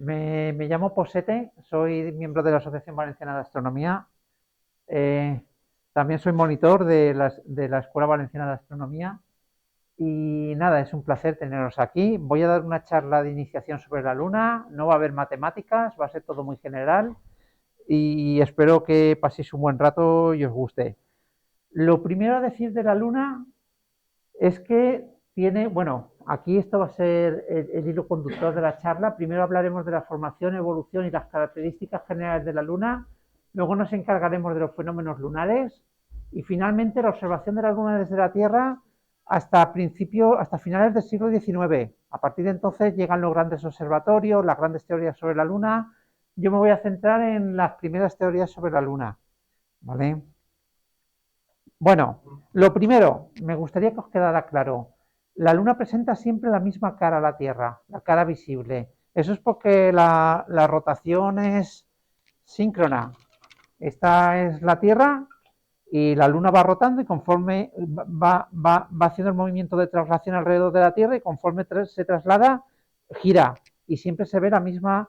Me llamo Posete, soy miembro de la Asociación Valenciana de Astronomía. eh, También soy monitor de la Escuela Valenciana de Astronomía. Y nada, es un placer teneros aquí. Voy a dar una charla de iniciación sobre la Luna. No va a haber matemáticas, va a ser todo muy general. Y espero que paséis un buen rato y os guste. Lo primero a decir de la Luna es que tiene, bueno, aquí esto va a ser el hilo conductor de la charla. Primero hablaremos de la formación, evolución y las características generales de la Luna. Luego nos encargaremos de los fenómenos lunares. Y finalmente la observación de la Luna desde la Tierra hasta finales del siglo XIX. A partir de entonces llegan los grandes observatorios, las grandes teorías sobre la Luna. Yo me voy a centrar en las primeras teorías sobre la Luna. ¿Vale? Bueno, lo primero, me gustaría que os quedara claro. La Luna presenta siempre la misma cara a la Tierra, la cara visible. Eso es porque la rotación es síncrona. Esta es la Tierra y la Luna va rotando y conforme va haciendo el movimiento de traslación alrededor de la Tierra y conforme se traslada, gira. Y siempre se ve la misma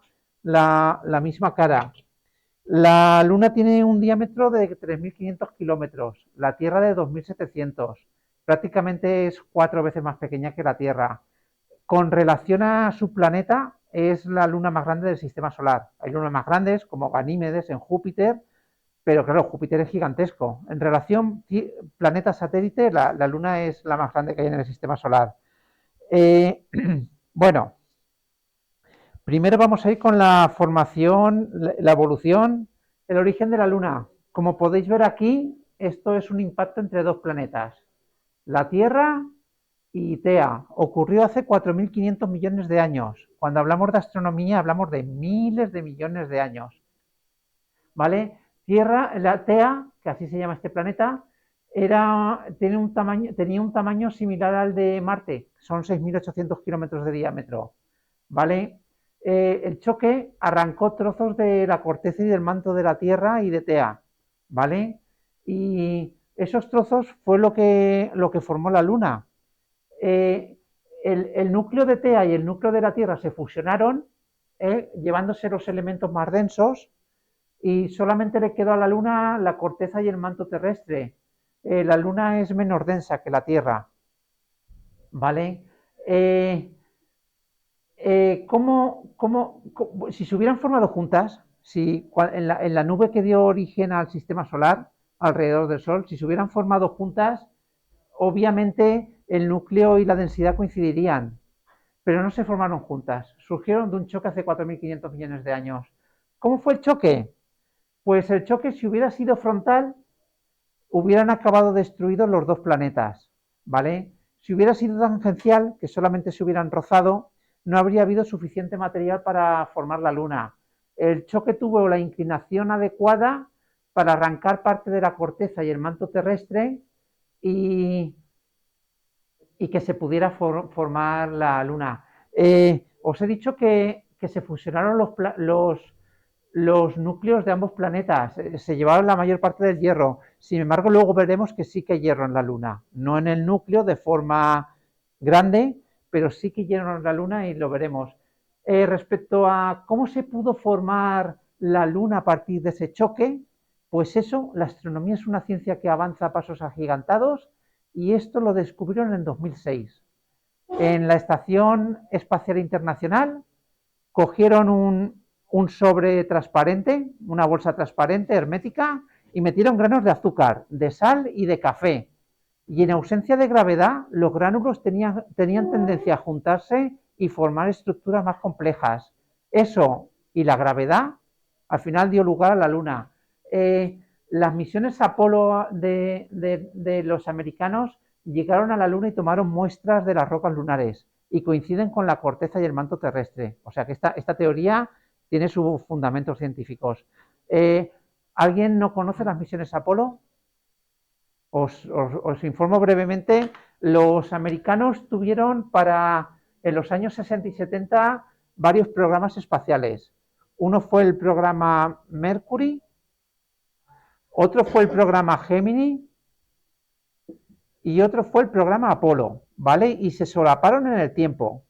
cara. La Luna tiene un diámetro de 3.500 kilómetros, la Tierra de 2.700. Prácticamente es 4 veces más pequeña que la Tierra. Con relación a su planeta, es la luna más grande del sistema solar. Hay lunas más grandes, como Ganímedes en Júpiter, pero claro, Júpiter es gigantesco. En relación planeta-satélite, la Luna es la más grande que hay en el sistema solar. Eh, bueno, primero vamos a ir con la formación, la evolución, el origen de la Luna. Como podéis ver aquí, esto es un impacto entre dos planetas, la Tierra y Tea. Ocurrió hace 4.500 millones de años. Cuando hablamos de astronomía hablamos de miles de millones de años. ¿Vale? Tierra, la Tea, que así se llama este planeta, tenía un tamaño similar al de Marte, son 6.800 kilómetros de diámetro. ¿Vale? El choque arrancó trozos de la corteza y del manto de la Tierra y de Tea, ¿vale? Y esos trozos fue lo que formó la Luna. Eh, el núcleo de Tea y el núcleo de la Tierra se fusionaron, llevándose los elementos más densos, y solamente le quedó a la Luna la corteza y el manto terrestre. La Luna es menos densa que la Tierra, ¿vale? Eh, si se hubieran formado juntas, si en la nube que dio origen al sistema solar, alrededor del Sol, si se hubieran formado juntas, obviamente el núcleo y la densidad coincidirían, pero no se formaron juntas, surgieron de un choque hace 4.500 millones de años. ¿Cómo fue el choque? Pues el choque, si hubiera sido frontal, hubieran acabado destruidos los dos planetas, ¿vale? Si hubiera sido tangencial, que solamente se hubieran rozado, no habría habido suficiente material para formar la Luna. El choque tuvo la inclinación adecuada para arrancar parte de la corteza y el manto terrestre y, y que se pudiera formar la Luna. Os he dicho que se fusionaron los núcleos de ambos planetas, se llevaron la mayor parte del hierro. Sin embargo, luego veremos que sí que hay hierro en la Luna, no en el núcleo de forma grande, pero sí que hay hierro en la Luna y lo veremos. Respecto a cómo se pudo formar la Luna a partir de ese choque, pues eso, la astronomía es una ciencia que avanza a pasos agigantados y esto lo descubrieron en 2006. En la Estación Espacial Internacional cogieron un sobre transparente, una bolsa transparente, hermética, y metieron granos de azúcar, de sal y de café. Y en ausencia de gravedad, los gránulos tenían tendencia a juntarse y formar estructuras más complejas. Eso y la gravedad al final dio lugar a la Luna. Las misiones Apolo de los americanos llegaron a la Luna y tomaron muestras de las rocas lunares y coinciden con la corteza y el manto terrestre. O sea que esta teoría tiene sus fundamentos científicos. ¿Alguien no conoce las misiones Apolo? Os informo brevemente. Los americanos tuvieron en los años 60 y 70 varios programas espaciales. Uno fue el programa Mercury, otro fue el programa Gemini y otro fue el programa Apolo, ¿vale? Y se solaparon en el tiempo.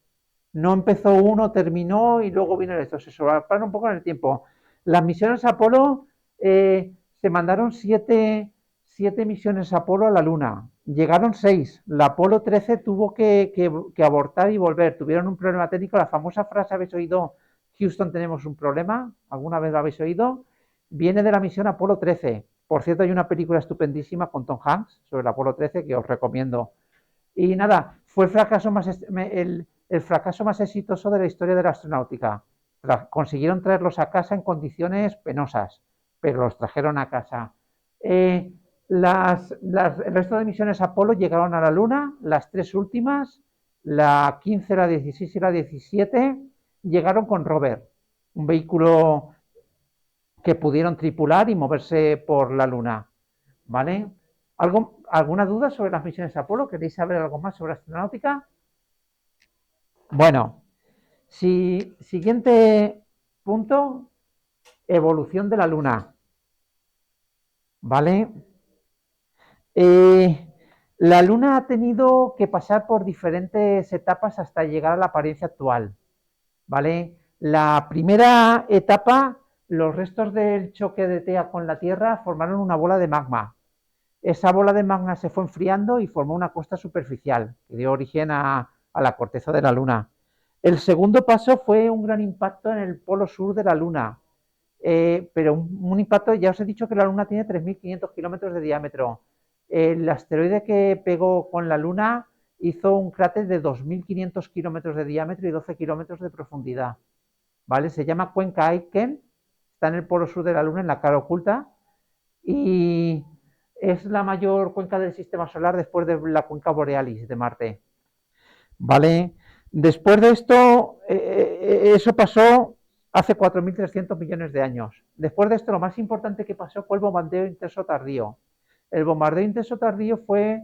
No empezó uno, terminó y luego vino esto. Se solaparon un poco en el tiempo. Las misiones Apolo, se mandaron siete misiones Apolo a la Luna. Llegaron 6. La Apolo 13 tuvo que abortar y volver. Tuvieron un problema técnico. La famosa frase, ¿habéis oído? Houston, tenemos un problema. ¿Alguna vez lo habéis oído? Viene de la misión Apolo 13. Por cierto, hay una película estupendísima con Tom Hanks sobre el Apolo 13 que os recomiendo. Y nada, fue el fracaso más exitoso de la historia de la astronáutica. Consiguieron traerlos a casa en condiciones penosas, pero los trajeron a casa. Eh, el resto de misiones Apolo llegaron a la Luna, las 3 últimas, la 15, la 16 y la 17, llegaron con rover, un vehículo que pudieron tripular y moverse por la Luna. ¿Vale? ¿Alguna duda sobre las misiones Apolo? ¿Queréis saber algo más sobre astronáutica? Bueno, siguiente punto, evolución de la Luna. ¿Vale? La Luna ha tenido que pasar por diferentes etapas hasta llegar a la apariencia actual. ¿Vale? La primera etapa, los restos del choque de Tea con la Tierra formaron una bola de magma. Esa bola de magma se fue enfriando y formó una costa superficial que dio origen a la corteza de la Luna. El segundo paso fue un gran impacto en el polo sur de la Luna, pero un impacto, ya os he dicho que la Luna tiene 3.500 kilómetros de diámetro. El asteroide que pegó con la Luna hizo un cráter de 2.500 kilómetros de diámetro y 12 kilómetros de profundidad. ¿Vale? Se llama Cuenca Aitken, está en el polo sur de la Luna, en la cara oculta, y es la mayor cuenca del sistema solar después de la cuenca Borealis de Marte. ¿Vale? Después de esto, eso pasó hace 4.300 millones de años. Después de esto, lo más importante que pasó fue el bombardeo intenso tardío. El bombardeo intenso tardío fue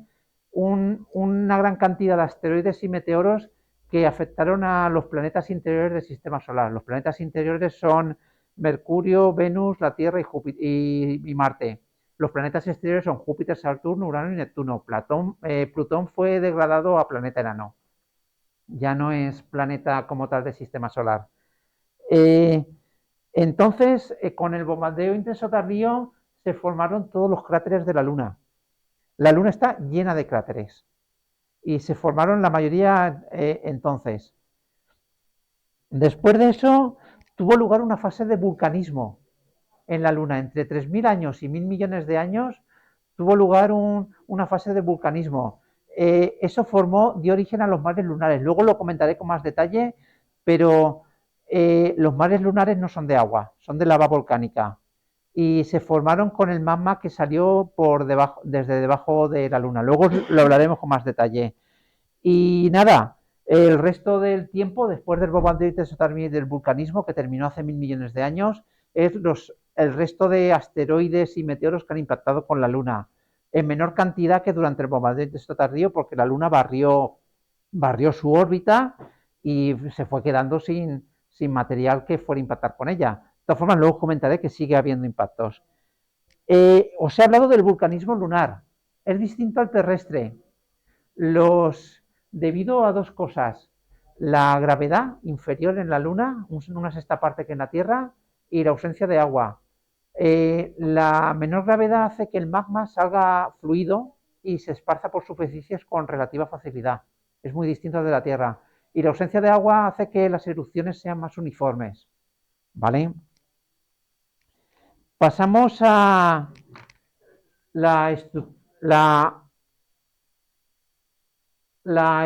una gran cantidad de asteroides y meteoros que afectaron a los planetas interiores del sistema solar. Los planetas interiores son Mercurio, Venus, la Tierra y Marte. Los planetas exteriores son Júpiter, Saturno, Urano y Neptuno. Plutón fue degradado a planeta enano. Ya no es planeta como tal del sistema solar. Entonces, con el bombardeo intenso tardío se formaron todos los cráteres de la Luna. La Luna está llena de cráteres y se formaron la mayoría entonces. Después de eso, tuvo lugar una fase de vulcanismo en la Luna. Entre 3.000 años y 1.000 millones de años tuvo lugar una fase de vulcanismo. Eso dio origen a los mares lunares. Luego lo comentaré con más detalle, pero los mares lunares no son de agua, son de lava volcánica. Y se formaron con el magma que salió desde debajo de la Luna. Luego lo hablaremos con más detalle. Y nada, el resto del tiempo, después del bombardeo y del vulcanismo, que terminó hace 1.000 millones de años, es el resto de asteroides y meteoros que han impactado con la Luna, en menor cantidad que durante el bombardeo tardío, porque la Luna barrió su órbita y se fue quedando sin material que fuera a impactar con ella. De todas formas, luego comentaré que sigue habiendo impactos. Os he hablado del vulcanismo lunar. Es distinto al terrestre. Debido a dos cosas: la gravedad inferior en la Luna, una sexta parte que en la Tierra, y la ausencia de agua. La menor gravedad hace que el magma salga fluido y se esparza por superficies con relativa facilidad. Es muy distinto de la Tierra. Y la ausencia de agua hace que las erupciones sean más uniformes. ¿Vale? Pasamos a la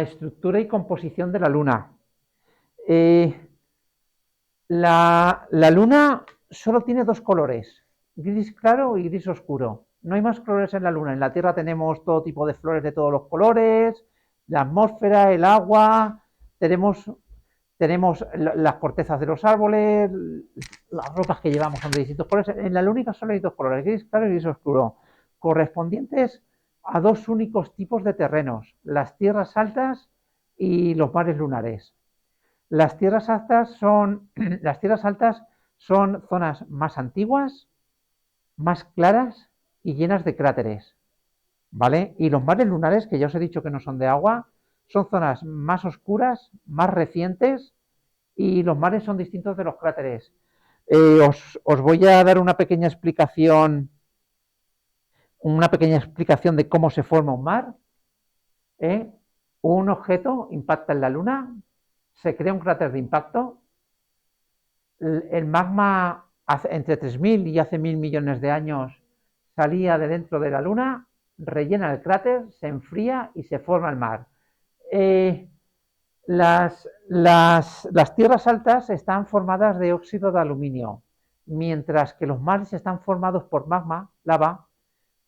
estructura y composición de la Luna. La Luna solo tiene dos colores, gris claro y gris oscuro. No hay más colores en la Luna. En la Tierra tenemos todo tipo de flores de todos los colores, la atmósfera, el agua, tenemos las cortezas de los árboles, las ropas que llevamos son de distintos colores. En la Luna solo hay dos colores, gris claro y gris oscuro, correspondientes a dos únicos tipos de terrenos: las tierras altas y los mares lunares. Las tierras altas son zonas más antiguas, más claras y llenas de cráteres, ¿vale? Y los mares lunares, que ya os he dicho que no son de agua, son zonas más oscuras, más recientes y los mares son distintos de los cráteres. Os voy a dar una pequeña explicación de cómo se forma un mar. Un objeto impacta en la Luna, se crea un cráter de impacto, el magma entre 3.000 y hace 1.000 millones de años salía de dentro de la Luna, rellena el cráter, se enfría y se forma el mar. Las tierras altas están formadas de óxido de aluminio, mientras que los mares están formados por magma, lava,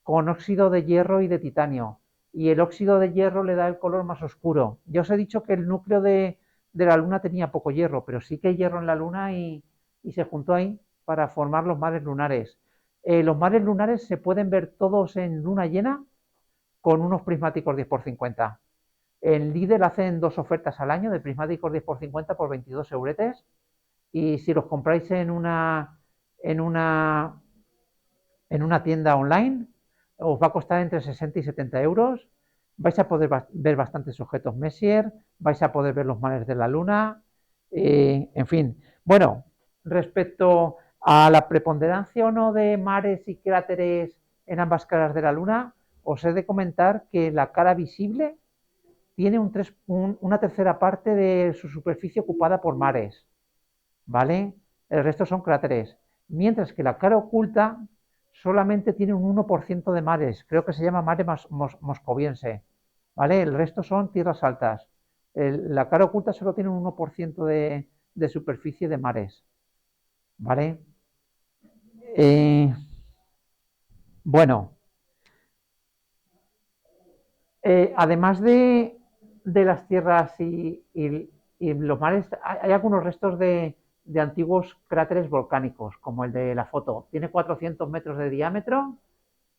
con óxido de hierro y de titanio. Y el óxido de hierro le da el color más oscuro. Ya os he dicho que el núcleo de la Luna tenía poco hierro, pero sí que hay hierro en la Luna y se juntó ahí para formar los mares lunares. Los mares lunares se pueden ver todos en luna llena con unos prismáticos 10x50. En Lidl hacen 2 ofertas al año de prismáticos 10x50 por 22 euretes y si los compráis en una tienda online os va a costar entre 60 y 70 euros. Vais a poder ver bastantes objetos Messier, vais a poder ver los mares de la Luna, en fin. Bueno, respecto a la preponderancia o no de mares y cráteres en ambas caras de la Luna, os he de comentar que la cara visible tiene una tercera parte de su superficie ocupada por mares, ¿vale? El resto son cráteres. Mientras que la cara oculta solamente tiene un 1% de mares, creo que se llama mare moscoviense, ¿vale? El resto son tierras altas. La cara oculta solo tiene un 1% de superficie de mares, ¿vale? Bueno, además de las tierras y los mares, hay algunos restos de antiguos cráteres volcánicos, como el de la foto. Tiene 400 metros de diámetro,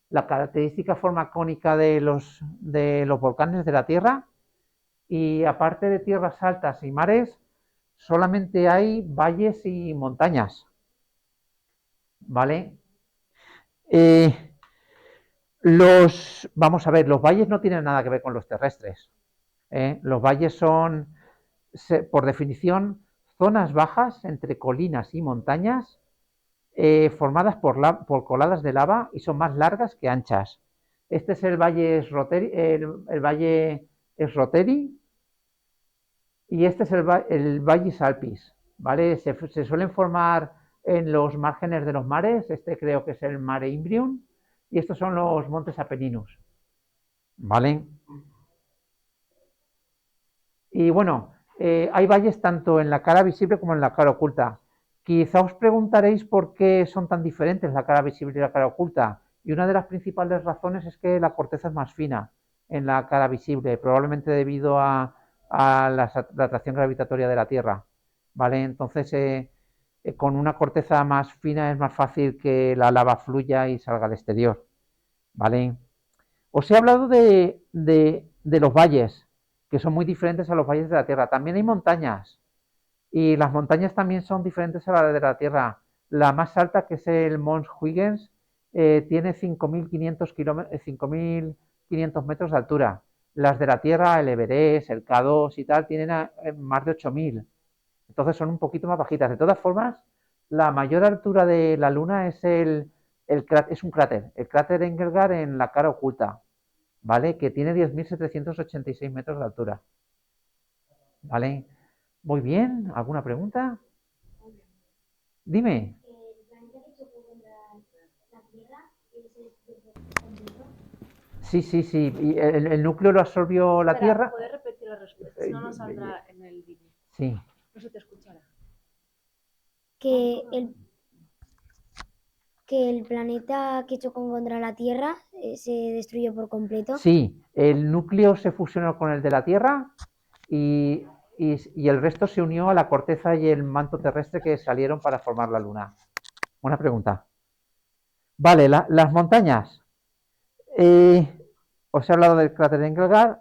la característica forma cónica de los volcanes de la Tierra, y aparte de tierras altas y mares, solamente hay valles y montañas, ¿vale? Vamos a ver, los valles no tienen nada que ver con los terrestres. Los valles son, por definición, zonas bajas entre colinas y montañas formadas por coladas de lava y son más largas que anchas. Este es el valle Sroteri, el valle Sroteri y este es el valle Salpis, ¿vale? Se suelen formar en los márgenes de los mares, este creo que es el Mare Imbrium, y estos son los montes Apeninus, ¿vale? Y bueno, hay valles tanto en la cara visible como en la cara oculta. Quizá os preguntaréis por qué son tan diferentes la cara visible y la cara oculta. Y una de las principales razones es que la corteza es más fina en la cara visible, probablemente debido a la atracción gravitatoria de la Tierra, ¿vale? Entonces, con una corteza más fina es más fácil que la lava fluya y salga al exterior, ¿vale? Os he hablado de los valles, que son muy diferentes a los valles de la Tierra. También hay montañas, y las montañas también son diferentes a las de la Tierra. La más alta, que es el Mons Huygens, tiene 5.500 metros de altura. Las de la Tierra, el Everest, el K2 y tal, tienen más de 8.000. Entonces son un poquito más bajitas. De todas formas, la mayor altura de la Luna es es un cráter, el cráter Engelgard en la cara oculta, ¿vale? Que tiene 10.786 metros de altura, ¿vale? Muy bien, ¿alguna pregunta? Dime. Sí, sí, sí. Y el núcleo lo absorbió la Espera, Tierra. ¿puedes repetir la respuesta? Si no, no saldrá en el vídeo. Sí. No se te escuchará. Que el planeta que chocó contra la Tierra se destruyó por completo. Sí, el núcleo se fusionó con el de la Tierra y el resto se unió a la corteza y el manto terrestre que salieron para formar la Luna. Buena pregunta. Vale, las montañas. Os he hablado del cráter de Engelgard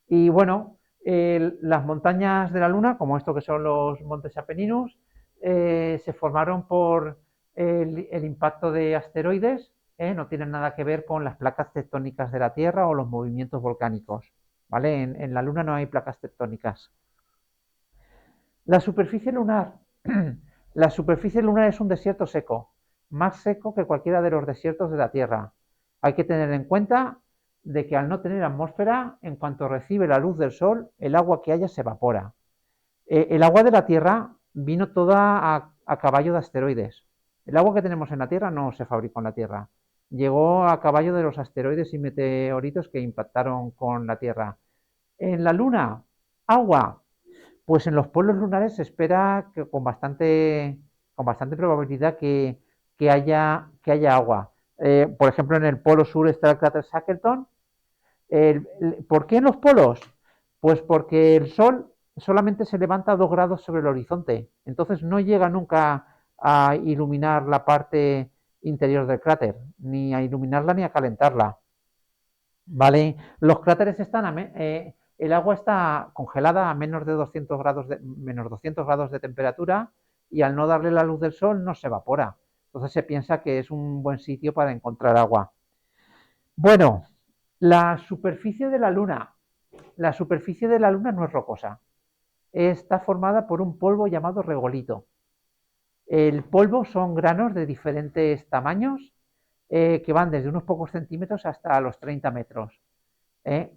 y bueno, las montañas de la Luna, como esto que son los montes Apeninus, se formaron por el impacto de asteroides, no tienen nada que ver con las placas tectónicas de la Tierra o los movimientos volcánicos, ¿vale? En la Luna no hay placas tectónicas. La superficie lunar. La superficie lunar es un desierto seco, más seco que cualquiera de los desiertos de la Tierra. Hay que tener en cuenta de que al no tener atmósfera, en cuanto recibe la luz del sol, el agua que haya se evapora. El agua de la Tierra vino toda a caballo de asteroides. El agua que tenemos en la Tierra no se fabricó en la Tierra. Llegó a caballo de los asteroides y meteoritos que impactaron con la Tierra. En la Luna, agua. Pues en los polos lunares se espera que con bastante probabilidad que haya agua. Por ejemplo, en el polo sur está el cráter Shackleton. ¿Por qué en los polos? Pues porque el Sol solamente se levanta a 2 grados sobre el horizonte, entonces no llega nunca a iluminar la parte interior del cráter, ni a iluminarla ni a calentarla. ¿Vale? Los cráteres el agua está congelada a menos de 200 grados menos 200 grados de temperatura y al no darle la luz del sol no se evapora. Entonces se piensa que es un buen sitio para encontrar agua. Bueno, la superficie de la Luna. La superficie de la Luna no es rocosa. Está formada por un polvo llamado regolito. El polvo son granos de diferentes tamaños que van desde unos pocos centímetros hasta los 30 metros.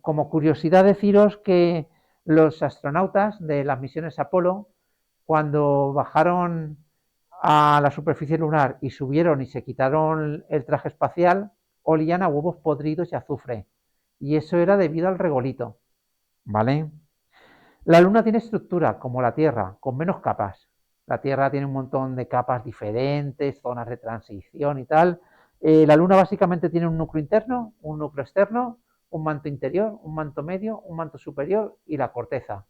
Como curiosidad deciros que los astronautas de las misiones Apolo, cuando bajaron a la superficie lunar y subieron y se quitaron el traje espacial, olían a huevos podridos y azufre. Y eso era debido al regolito. ¿Vale? La Luna tiene estructura como la Tierra, con menos capas. La Tierra tiene un montón de capas diferentes, zonas de transición y tal. La Luna básicamente tiene un núcleo interno, un núcleo externo, un manto interior, un manto medio, un manto superior y la corteza.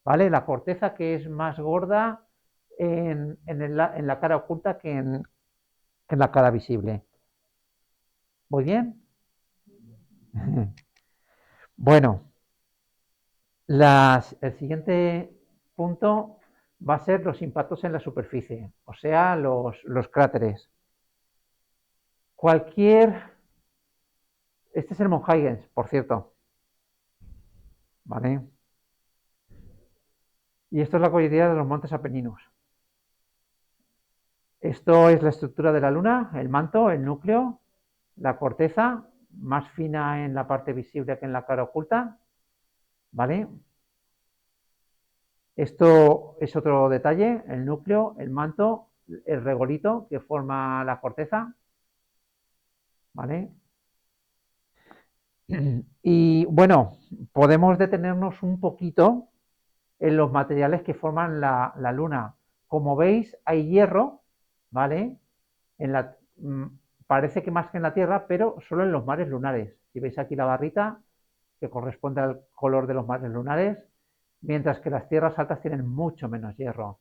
¿Vale? La corteza que es más gorda en la cara oculta que en la cara visible. ¿Muy bien? Bueno, el siguiente punto va a ser los impactos en la superficie, o sea, los cráteres. Este es el Mount Huygens, por cierto, ¿vale? Y esto es la cordillera de los Montes Apeninos. Esto es la estructura de la Luna, el manto, el núcleo, la corteza, más fina en la parte visible que en la cara oculta, ¿vale? Esto es otro detalle, el núcleo, el manto, el regolito que forma la corteza, ¿vale? Y bueno, podemos detenernos un poquito en los materiales que forman la Luna. Como veis, hay hierro, ¿vale? Parece que más que en la Tierra, pero solo en los mares lunares. Si veis aquí la barrita, que corresponde al color de los mares lunares, mientras que las tierras altas tienen mucho menos hierro.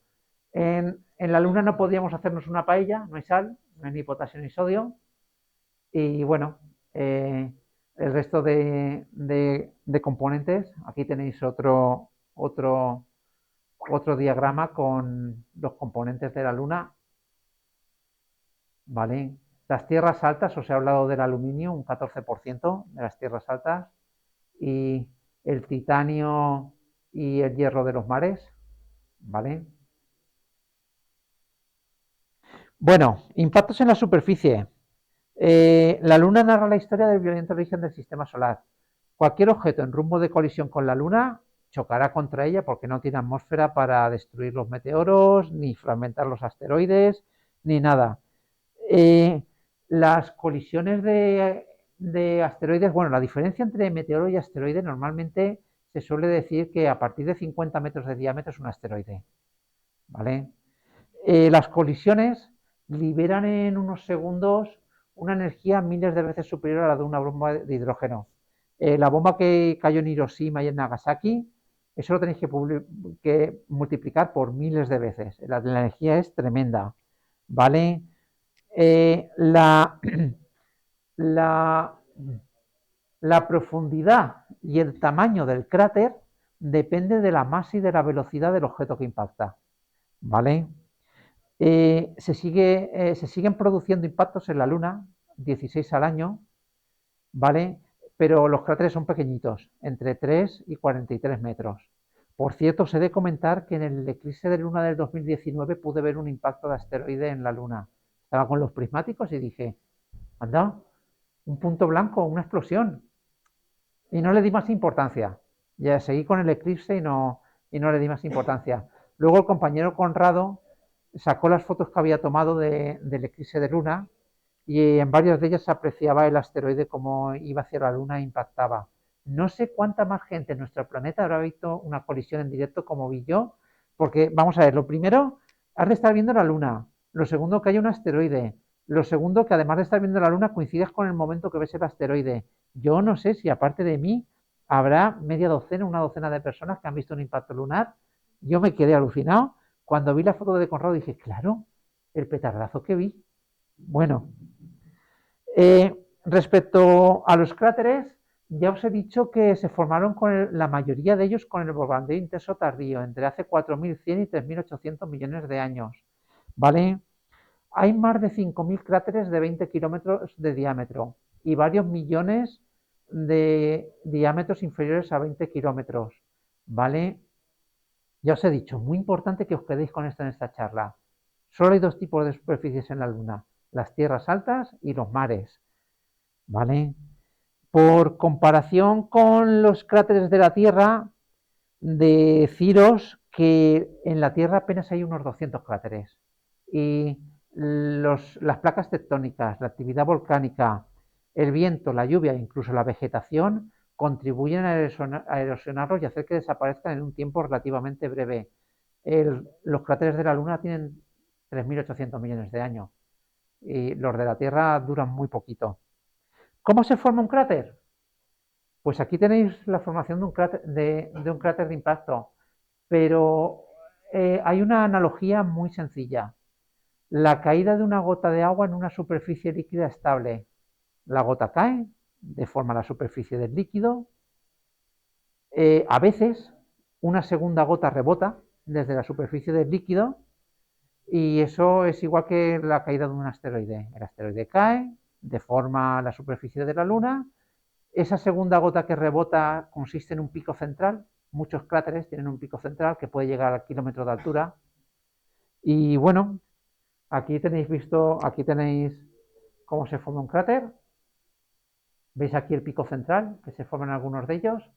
En la Luna no podríamos hacernos una paella, no hay sal, no hay ni potasio ni sodio. Y bueno, el resto de componentes, aquí tenéis otro diagrama con los componentes de la Luna, ¿vale? Las tierras altas, os he hablado del aluminio, un 14% de las tierras altas, y el titanio y el hierro de los mares, ¿vale? Bueno, impactos en la superficie. La Luna narra la historia del violento origen del sistema solar. Cualquier objeto en rumbo de colisión con la Luna chocará contra ella porque no tiene atmósfera para destruir los meteoros, ni fragmentar los asteroides, ni nada. Las colisiones de asteroides, bueno, la diferencia entre meteoro y asteroide normalmente se suele decir que a partir de 50 metros de diámetro es un asteroide, ¿vale? Las colisiones liberan en unos segundos una energía miles de veces superior a la de una bomba de hidrógeno. La bomba que cayó en Hiroshima y en Nagasaki, eso lo tenéis que multiplicar por miles de veces. La energía es tremenda, ¿vale? La, la, la profundidad y el tamaño del cráter depende de la masa y de la velocidad del objeto que impacta, ¿vale? Se siguen produciendo impactos en la Luna, 16 al año, ¿vale? pero los cráteres son pequeñitos, entre 3 y 43 metros. Por cierto, os he de comentar que en el eclipse de luna del 2019 pude ver un impacto de asteroide en la luna. Estaba con los prismáticos y dije, anda, un punto blanco, una explosión. Y no le di más importancia. Ya seguí con el eclipse y no le di más importancia. Luego el compañero Conrado sacó las fotos que había tomado del eclipse de luna y en varias de ellas se apreciaba el asteroide como iba hacia la luna e impactaba. No sé cuánta más gente en nuestro planeta habrá visto una colisión en directo como vi yo, porque vamos a ver, lo primero, has de estar viendo la luna, lo segundo, que hay un asteroide, lo segundo, que además de estar viendo la luna, coincides con el momento que ves el asteroide. Yo no sé si aparte de mí habrá media docena, una docena de personas que han visto un impacto lunar. Yo me quedé alucinado. Cuando vi la foto de Conrado dije, claro, el petardazo que vi. Bueno, respecto a los cráteres, ya os he dicho que se formaron la mayoría de ellos con el bombardeo intenso tardío, entre hace 4.100 y 3.800 millones de años. ¿Vale? Hay más de 5.000 cráteres de 20 kilómetros de diámetro y varios millones de diámetros inferiores a 20 kilómetros. ¿Vale? Ya os he dicho, muy importante que os quedéis con esto en esta charla. Solo hay dos tipos de superficies en la Luna, las tierras altas y los mares. ¿Vale? Por comparación con los cráteres de la Tierra, deciros que en la Tierra apenas hay unos 200 cráteres. Y las placas tectónicas, la actividad volcánica, el viento, la lluvia e incluso la vegetación contribuyen a erosionarlos y hacer que desaparezcan en un tiempo relativamente breve. Los cráteres de la Luna tienen 3.800 millones de años y los de la Tierra duran muy poquito. ¿Cómo se forma un cráter? Pues aquí tenéis la formación de un cráter de impacto, pero hay una analogía muy sencilla. La caída de una gota de agua en una superficie líquida estable. La gota cae, deforma la superficie del líquido. A veces una segunda gota rebota desde la superficie del líquido y eso es igual que la caída de un asteroide. El asteroide cae, deforma la superficie de la Luna. Esa segunda gota que rebota consiste en un pico central. Muchos cráteres tienen un pico central que puede llegar al kilómetro de altura. Y bueno, aquí tenéis cómo se forma un cráter. ¿Veis aquí el pico central que se forman algunos de ellos?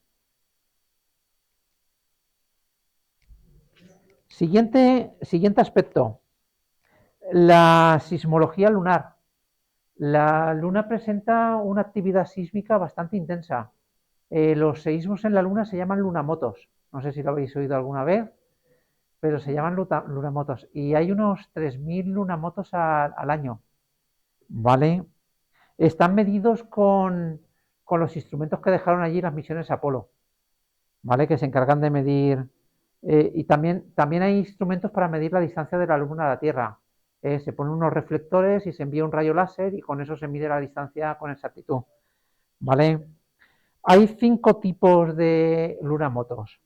Siguiente aspecto, la sismología lunar. La Luna presenta una actividad sísmica bastante intensa. Los seísmos en la Luna se llaman lunamotos. No sé si lo habéis oído alguna vez, pero se llaman lunamotos. Y hay unos 3.000 lunamotos al año. ¿Vale? Están medidos con los instrumentos que dejaron allí las misiones Apolo. ¿Vale? Que se encargan de medir. Y también hay instrumentos para medir la distancia de la Luna a la Tierra. Se ponen unos reflectores y se envía un rayo láser y con eso se mide la distancia con exactitud. ¿Vale? Hay 5 tipos de lunamotos.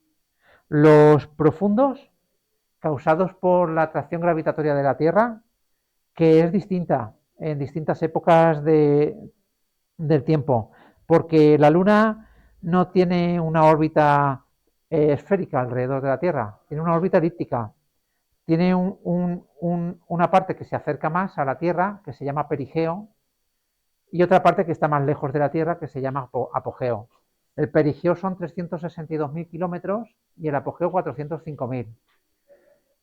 Los profundos, causados por la atracción gravitatoria de la Tierra, que es distinta en distintas épocas del tiempo, porque la Luna no tiene una órbita esférica alrededor de la Tierra, tiene una órbita elíptica. Tiene una parte que se acerca más a la Tierra, que se llama perigeo, y otra parte que está más lejos de la Tierra, que se llama apogeo. El perigeo son 362.000 kilómetros y el apogeo 405.000.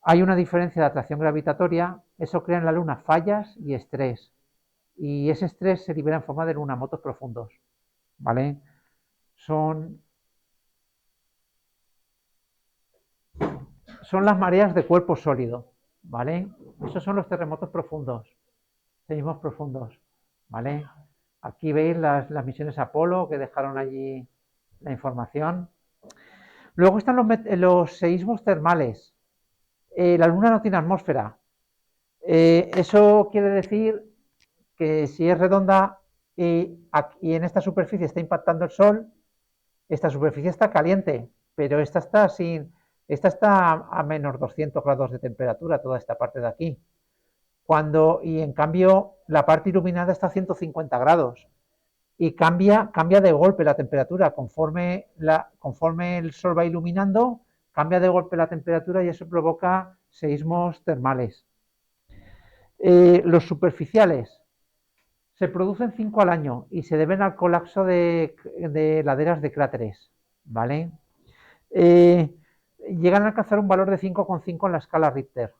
Hay una diferencia de atracción gravitatoria, eso crea en la Luna fallas y estrés. Y ese estrés se libera en forma de lunamotos profundos. ¿Vale? Son las mareas de cuerpo sólido. ¿Vale? Esos son los terremotos profundos. Seísmos profundos. ¿Vale? Aquí veis las misiones Apolo que dejaron allí la información. Luego están los seísmos termales. La Luna no tiene atmósfera. Eso quiere decir que si es redonda y en esta superficie está impactando el Sol, esta superficie está caliente, pero esta está a menos 200 grados de temperatura, toda esta parte de aquí. Y en cambio la parte iluminada está a 150 grados. y cambia de golpe la temperatura. Conforme el sol va iluminando, cambia de golpe la temperatura y eso provoca seísmos termales. Los superficiales se producen 5 al año y se deben al colapso de laderas de cráteres, ¿vale? Llegan a alcanzar un valor de 5,5 en la escala Richter.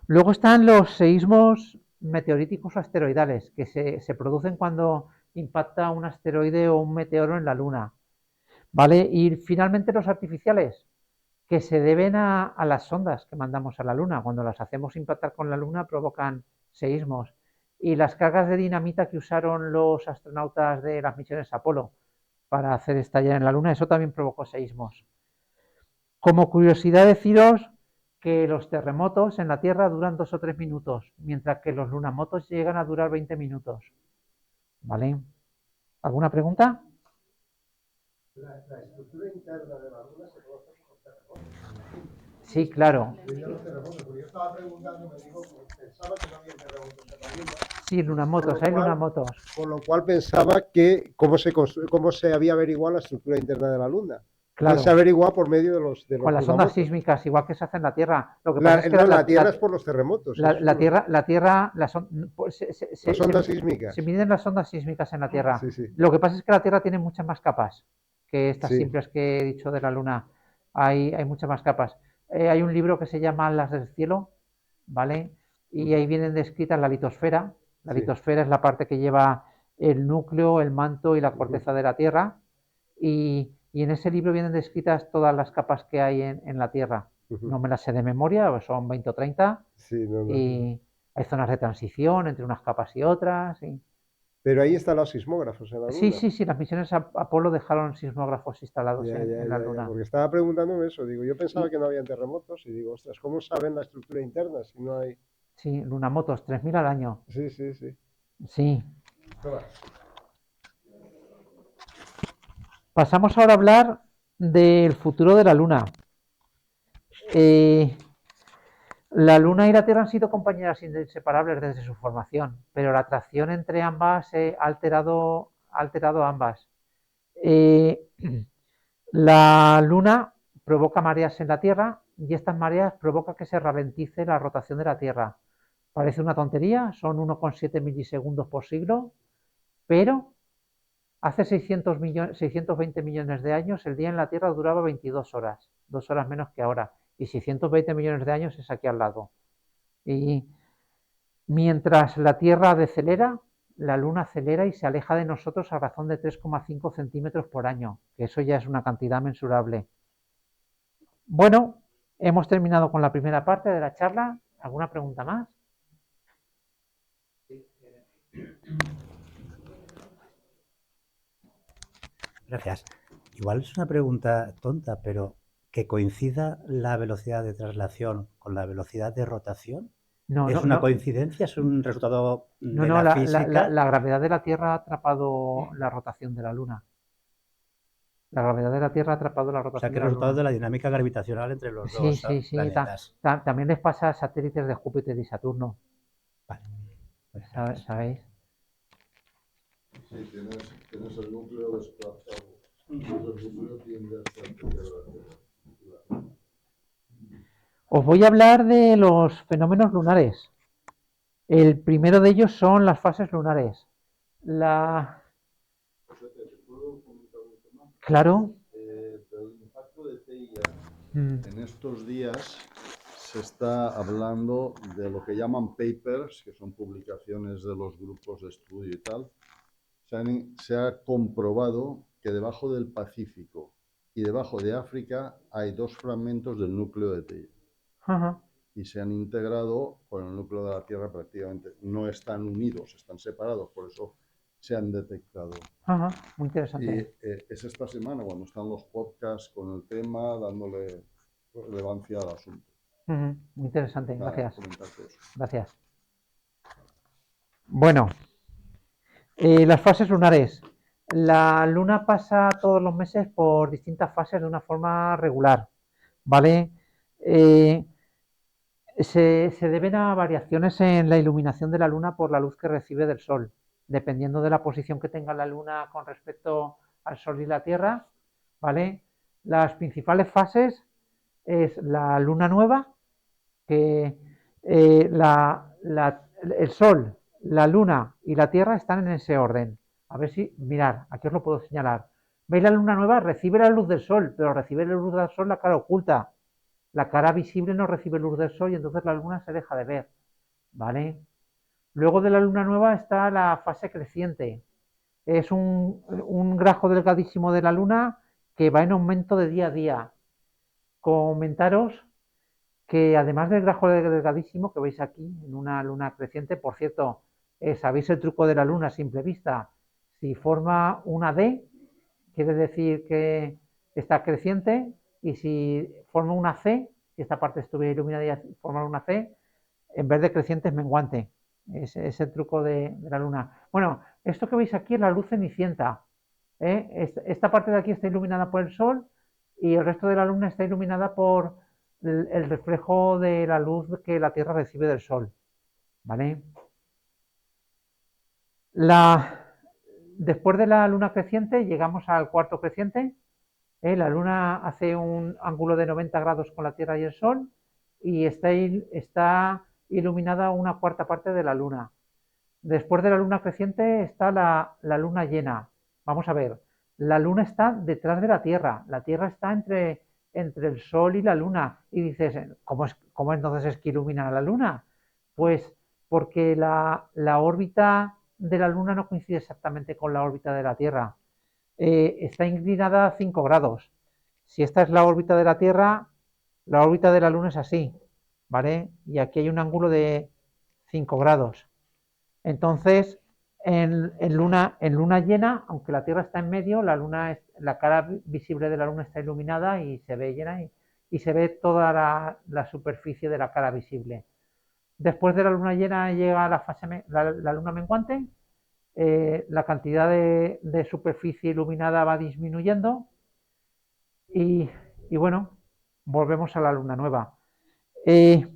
Luego están los seísmos meteoríticos o asteroidales, que se producen cuando impacta un asteroide o un meteoro en la Luna, ¿vale? Y finalmente los artificiales, que se deben a las sondas que mandamos a la Luna. Cuando las hacemos impactar con la Luna provocan seísmos. Y las cargas de dinamita que usaron los astronautas de las misiones Apolo para hacer estallar en la Luna, eso también provocó seísmos. Como curiosidad deciros que los terremotos en la Tierra duran 2 o 3 minutos, mientras que los lunamotos llegan a durar 20 minutos. ¿Vale? ¿Alguna pregunta? La estructura interna de la Luna se conoce como terremotos. Sí, claro. Yo los terremotos, porque yo estaba preguntando, me digo, pensaba que no había terremotos en la Luna. Sí, lunamotos, hay lunamotos. Con lo cual pensaba que cómo se había averiguado la estructura interna de la Luna. Claro. Se averigua por medio de los con las ondas sísmicas, igual que se hace en la Tierra. Lo que la, pasa es que no, la Tierra es por los terremotos. La Tierra, las ondas sísmicas. Se miden las ondas sísmicas en la Tierra. Sí, sí. Lo que pasa es que la Tierra tiene muchas más capas que estas Sí. simples que he dicho de la Luna. Hay muchas más capas. Hay un libro que se llama Las del cielo, ¿vale? Y ahí vienen descritas la litosfera. La Sí. litosfera es la parte que lleva el núcleo, el manto y la corteza de la Tierra. Y en ese libro vienen descritas todas las capas que hay en la Tierra. No me las sé de memoria, son 20 o 30. Sí, no. Y hay zonas de transición entre unas capas y otras. Pero ahí están los sismógrafos en la Luna. Sí, las misiones Apolo dejaron sismógrafos instalados en la Luna. Porque estaba preguntándome eso, digo, yo pensaba que no habían terremotos y digo, ostras, ¿cómo saben la estructura interna si no hay...? Sí, lunamotos, 3.000 al año. Sí. Sí. Pasamos ahora a hablar del futuro de la Luna. La Luna y la Tierra han sido compañeras inseparables desde su formación, pero la atracción entre ambas ha alterado ambas. La Luna provoca mareas en la Tierra y estas mareas provocan que se ralentice la rotación de la Tierra. Parece una tontería, son 1,7 milisegundos por siglo, pero hace 620 millones de años el día en la Tierra duraba 22 horas, 2 horas menos que ahora, y 620 millones de años es aquí al lado. Y mientras la Tierra decelera, la Luna acelera y se aleja de nosotros a razón de 3,5 centímetros por año, que eso ya es una cantidad mensurable. Bueno, hemos terminado con la primera parte de la charla. ¿Alguna pregunta más? Gracias. Igual es una pregunta tonta, pero ¿que coincida la velocidad de traslación con la velocidad de rotación? No, ¿Es una coincidencia? ¿Es un resultado de la física? La gravedad de la Tierra ha atrapado la rotación de la Luna. La gravedad de la Tierra ha atrapado la rotación de la Luna. O sea, que es resultado de la dinámica gravitacional entre los dos planetas. También les pasa a satélites de Júpiter y Saturno. Vale. ¿Sabéis? Sí, tienes el núcleo desplazado. Entonces el núcleo tiende hacia el centro de la Tierra. Os voy a hablar de los fenómenos lunares. El primero de ellos son las fases lunares. ¿Puedo comentar un tema? Claro. Del impacto de Teia. En estos días se está hablando de lo que llaman papers, que son publicaciones de los grupos de estudio y tal. Se ha comprobado que debajo del Pacífico y debajo de África hay 2 fragmentos del núcleo de Teia. Ajá. Y se han integrado con el núcleo de la Tierra prácticamente. No están unidos, están separados, por eso se han detectado. Ajá, muy interesante. Y es esta semana cuando están los podcasts con el tema, dándole relevancia al asunto. Muy interesante, gracias. Eso. Gracias. Bueno, las fases lunares. La Luna pasa todos los meses por distintas fases de una forma regular, ¿vale? Se deben a variaciones en la iluminación de la Luna por la luz que recibe del Sol. dependiendo de la posición que tenga la Luna con respecto al Sol y la Tierra, ¿vale? Las principales fases es la Luna nueva, que el Sol, la Luna y la Tierra están en ese orden. A ver si, mirad, aquí os lo puedo señalar. ¿Veis la Luna nueva? Recibe la luz del Sol, pero recibe la luz del Sol la cara oculta. La cara visible no recibe luz del Sol y entonces la Luna se deja de ver, ¿vale? Luego de la Luna nueva está la fase creciente. Es un grajo delgadísimo de la Luna que va en aumento de día a día. Comentaros que además del grajo delgadísimo que veis aquí en una luna creciente, por cierto, ¿sabéis el truco de la luna a simple vista? Si forma una D, quiere decir que está creciente, y si forma una C, si esta parte estuviera iluminada y formar una C, en vez de creciente es menguante. Es el truco de la luna. Bueno, esto que veis aquí es la luz cenicienta. Esta parte de aquí está iluminada por el Sol y el resto de la luna está iluminada por el reflejo de la luz que la Tierra recibe del Sol, ¿vale? Después de la luna creciente llegamos al cuarto creciente. La luna hace un ángulo de 90 grados con la Tierra y el Sol y está iluminada una cuarta parte de la luna. Después de la luna creciente está la luna llena. Vamos a ver, la luna está detrás de la Tierra está entre el Sol y la Luna. Y dices, ¿cómo entonces es que ilumina la Luna? Pues porque la órbita de la Luna no coincide exactamente con la órbita de la Tierra. Está inclinada a 5 grados. Si esta es la órbita de la Tierra, la órbita de la Luna es así, ¿vale? Y aquí hay un ángulo de 5 grados. Entonces, en luna llena, aunque la Tierra está en medio, la cara visible de la Luna está iluminada y se ve llena y se ve toda la superficie de la cara visible. Después de la Luna llena llega la Luna menguante, la cantidad de superficie iluminada va disminuyendo y bueno, volvemos a la Luna nueva. El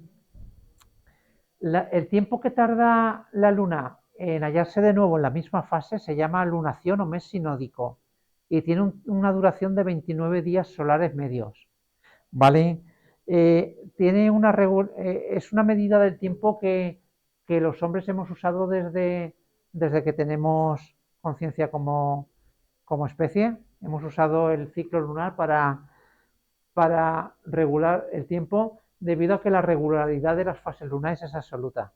tiempo que tarda la Luna en hallarse de nuevo en la misma fase se llama lunación o mes sinódico y tiene una duración de 29 días solares medios, ¿vale? Es una medida del tiempo que los hombres hemos usado desde que tenemos conciencia como especie. Hemos usado el ciclo lunar para regular el tiempo, debido a que la regularidad de las fases lunares es absoluta.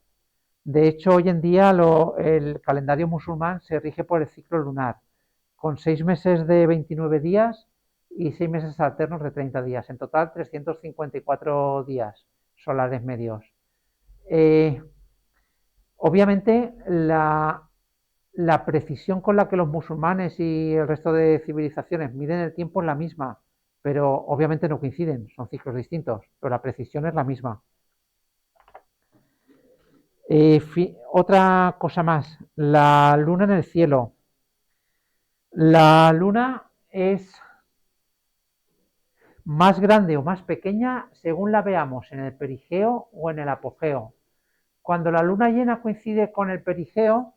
De hecho, hoy en día el calendario musulmán se rige por el ciclo lunar, con 6 meses de 29 días y 6 meses alternos de 30 días. En total, 354 días solares medios. Obviamente, la precisión con la que los musulmanes y el resto de civilizaciones miden el tiempo es la misma, pero obviamente no coinciden, son ciclos distintos, pero la precisión es la misma. Otra cosa más, la luna en el cielo. La luna es más grande o más pequeña según la veamos en el perigeo o en el apogeo. Cuando la luna llena coincide con el perigeo,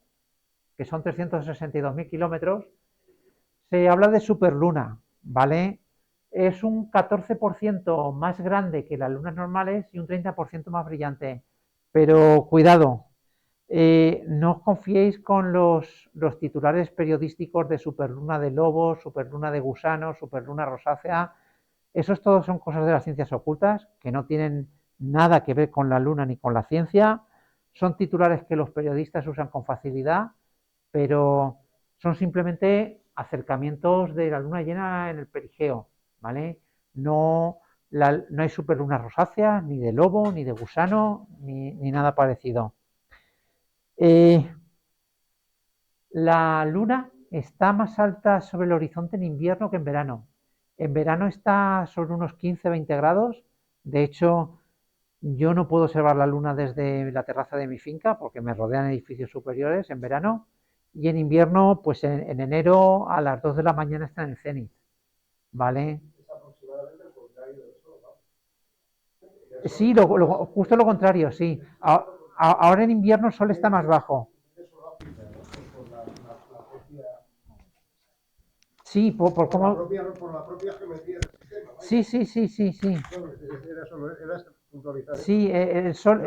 que son 362.000 kilómetros, se habla de superluna, ¿vale? Es un 14% más grande que las lunas normales y un 30% más brillante. Pero cuidado, no os confiéis con los titulares periodísticos de superluna de lobo, superluna de gusano, superluna rosácea. Esos todos son cosas de las ciencias ocultas que no tienen nada que ver con la luna ni con la ciencia. Son titulares que los periodistas usan con facilidad, pero son simplemente acercamientos de la luna llena en el perigeo, ¿vale? No hay superlunas rosáceas, ni de lobo, ni de gusano, ni nada parecido. La luna está más alta sobre el horizonte en invierno que en verano. En verano está sobre unos 15-20 grados. De hecho, yo no puedo observar la luna desde la terraza de mi finca porque me rodean edificios superiores en verano. Y en invierno, pues en enero a las 2 de la mañana está en el cenit, ¿vale? Es aproximadamente el contrario del Sol, ¿no? Sí, justo lo contrario, sí. Ahora en invierno el sol está más bajo. Sí, por cómo... por la propia geometría del sistema. Vaya. Sí, sí, sí, sí, sí. No, era solo, era puntualizar. Sí, el sol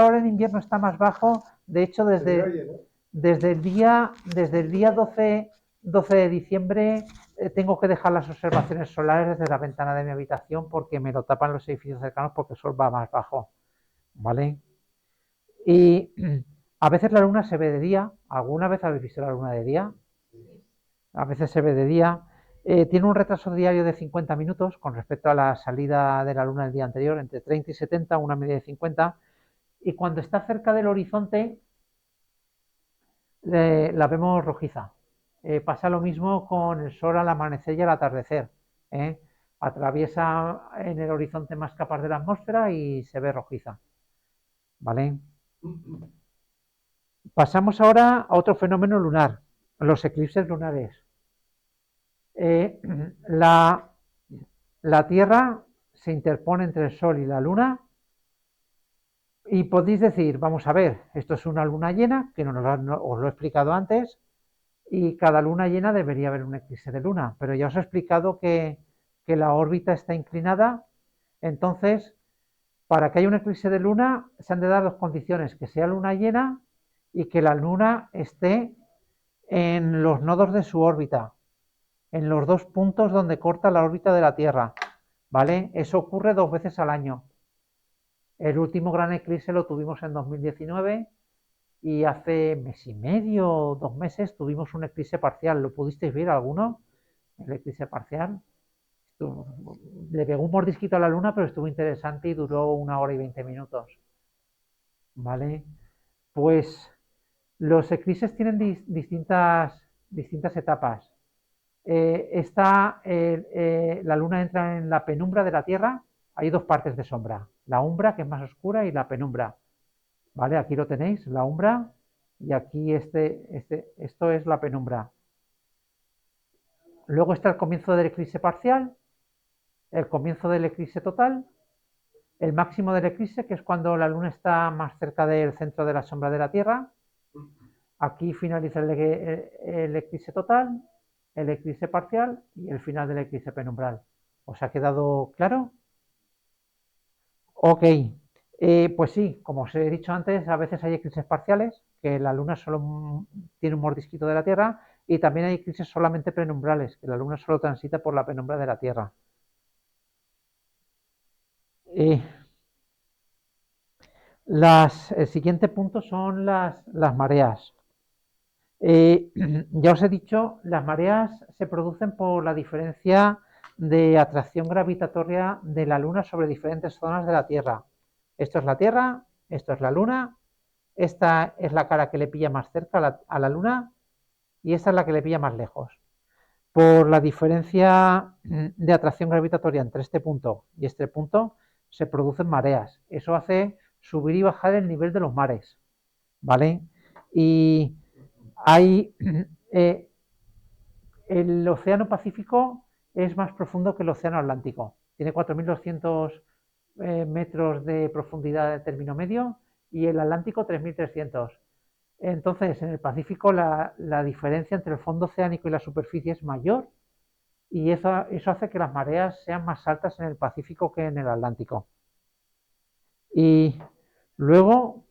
ahora en invierno está más bajo. De hecho, Se me oye, ¿no? desde el día 12 de diciembre tengo que dejar las observaciones solares desde la ventana de mi habitación porque me lo tapan los edificios cercanos porque el sol va más bajo, ¿vale? Y a veces la luna se ve de día. ¿Alguna vez habéis visto la luna de día? A veces se ve de día. Tiene un retraso diario de 50 minutos con respecto a la salida de la luna el día anterior, entre 30 y 70, una media de 50. Y cuando está cerca del horizonte, la vemos rojiza. Pasa lo mismo con el sol al amanecer y al atardecer. ¿eh? Atraviesa en el horizonte más capas de la atmósfera y se ve rojiza. ¿Vale? Pasamos ahora a otro fenómeno lunar, los eclipses lunares. La Tierra se interpone entre el Sol y la Luna y podéis decir, vamos a ver, esto es una luna llena, que os lo he explicado antes, y cada luna llena debería haber un eclipse de luna, pero ya os he explicado que la órbita está inclinada, entonces, para que haya un eclipse de luna se han de dar dos condiciones, que sea luna llena y que la luna esté en los nodos de su órbita, en los dos puntos donde corta la órbita de la Tierra, ¿vale? Eso ocurre 2 veces al año. El último gran eclipse lo tuvimos en 2019 y hace mes y medio, 2 meses, tuvimos un eclipse parcial. ¿Lo pudisteis ver alguno? El eclipse parcial. Le pegó un mordisquito a la luna, pero estuvo interesante y duró 1 hora y 20 minutos. ¿Vale? Pues los eclipses tienen distintas etapas. La luna entra en la penumbra de la Tierra. Hay dos partes de sombra, la umbra, que es más oscura, y la penumbra. ¿Vale? Aquí lo tenéis, la umbra, y aquí esto es la penumbra. Luego está el comienzo del eclipse parcial, el comienzo del eclipse total, el máximo del eclipse, que es cuando la luna está más cerca del centro de la sombra de la Tierra. Aquí finaliza el eclipse total, el eclipse parcial y el final del eclipse penumbral. ¿Os ha quedado claro? Ok, pues sí, como os he dicho antes, a veces hay eclipses parciales, que la luna solo tiene un mordisquito de la Tierra, y también hay eclipses solamente penumbrales, que la luna solo transita por la penumbra de la Tierra. El siguiente punto son las mareas. Ya os he dicho, las mareas se producen por la diferencia de atracción gravitatoria de la Luna sobre diferentes zonas de la Tierra. Esto es la Tierra, esto es la Luna, esta es la cara que le pilla más cerca a la Luna y esta es la que le pilla más lejos. Por la diferencia de atracción gravitatoria entre este punto y este punto se producen mareas. Eso hace subir y bajar el nivel de los mares, ¿vale? Y el océano Pacífico es más profundo que el océano Atlántico. Tiene 4.200 metros de profundidad de término medio y el Atlántico 3.300. Entonces, en el Pacífico la diferencia entre el fondo oceánico y la superficie es mayor y eso hace que las mareas sean más altas en el Pacífico que en el Atlántico. Y luego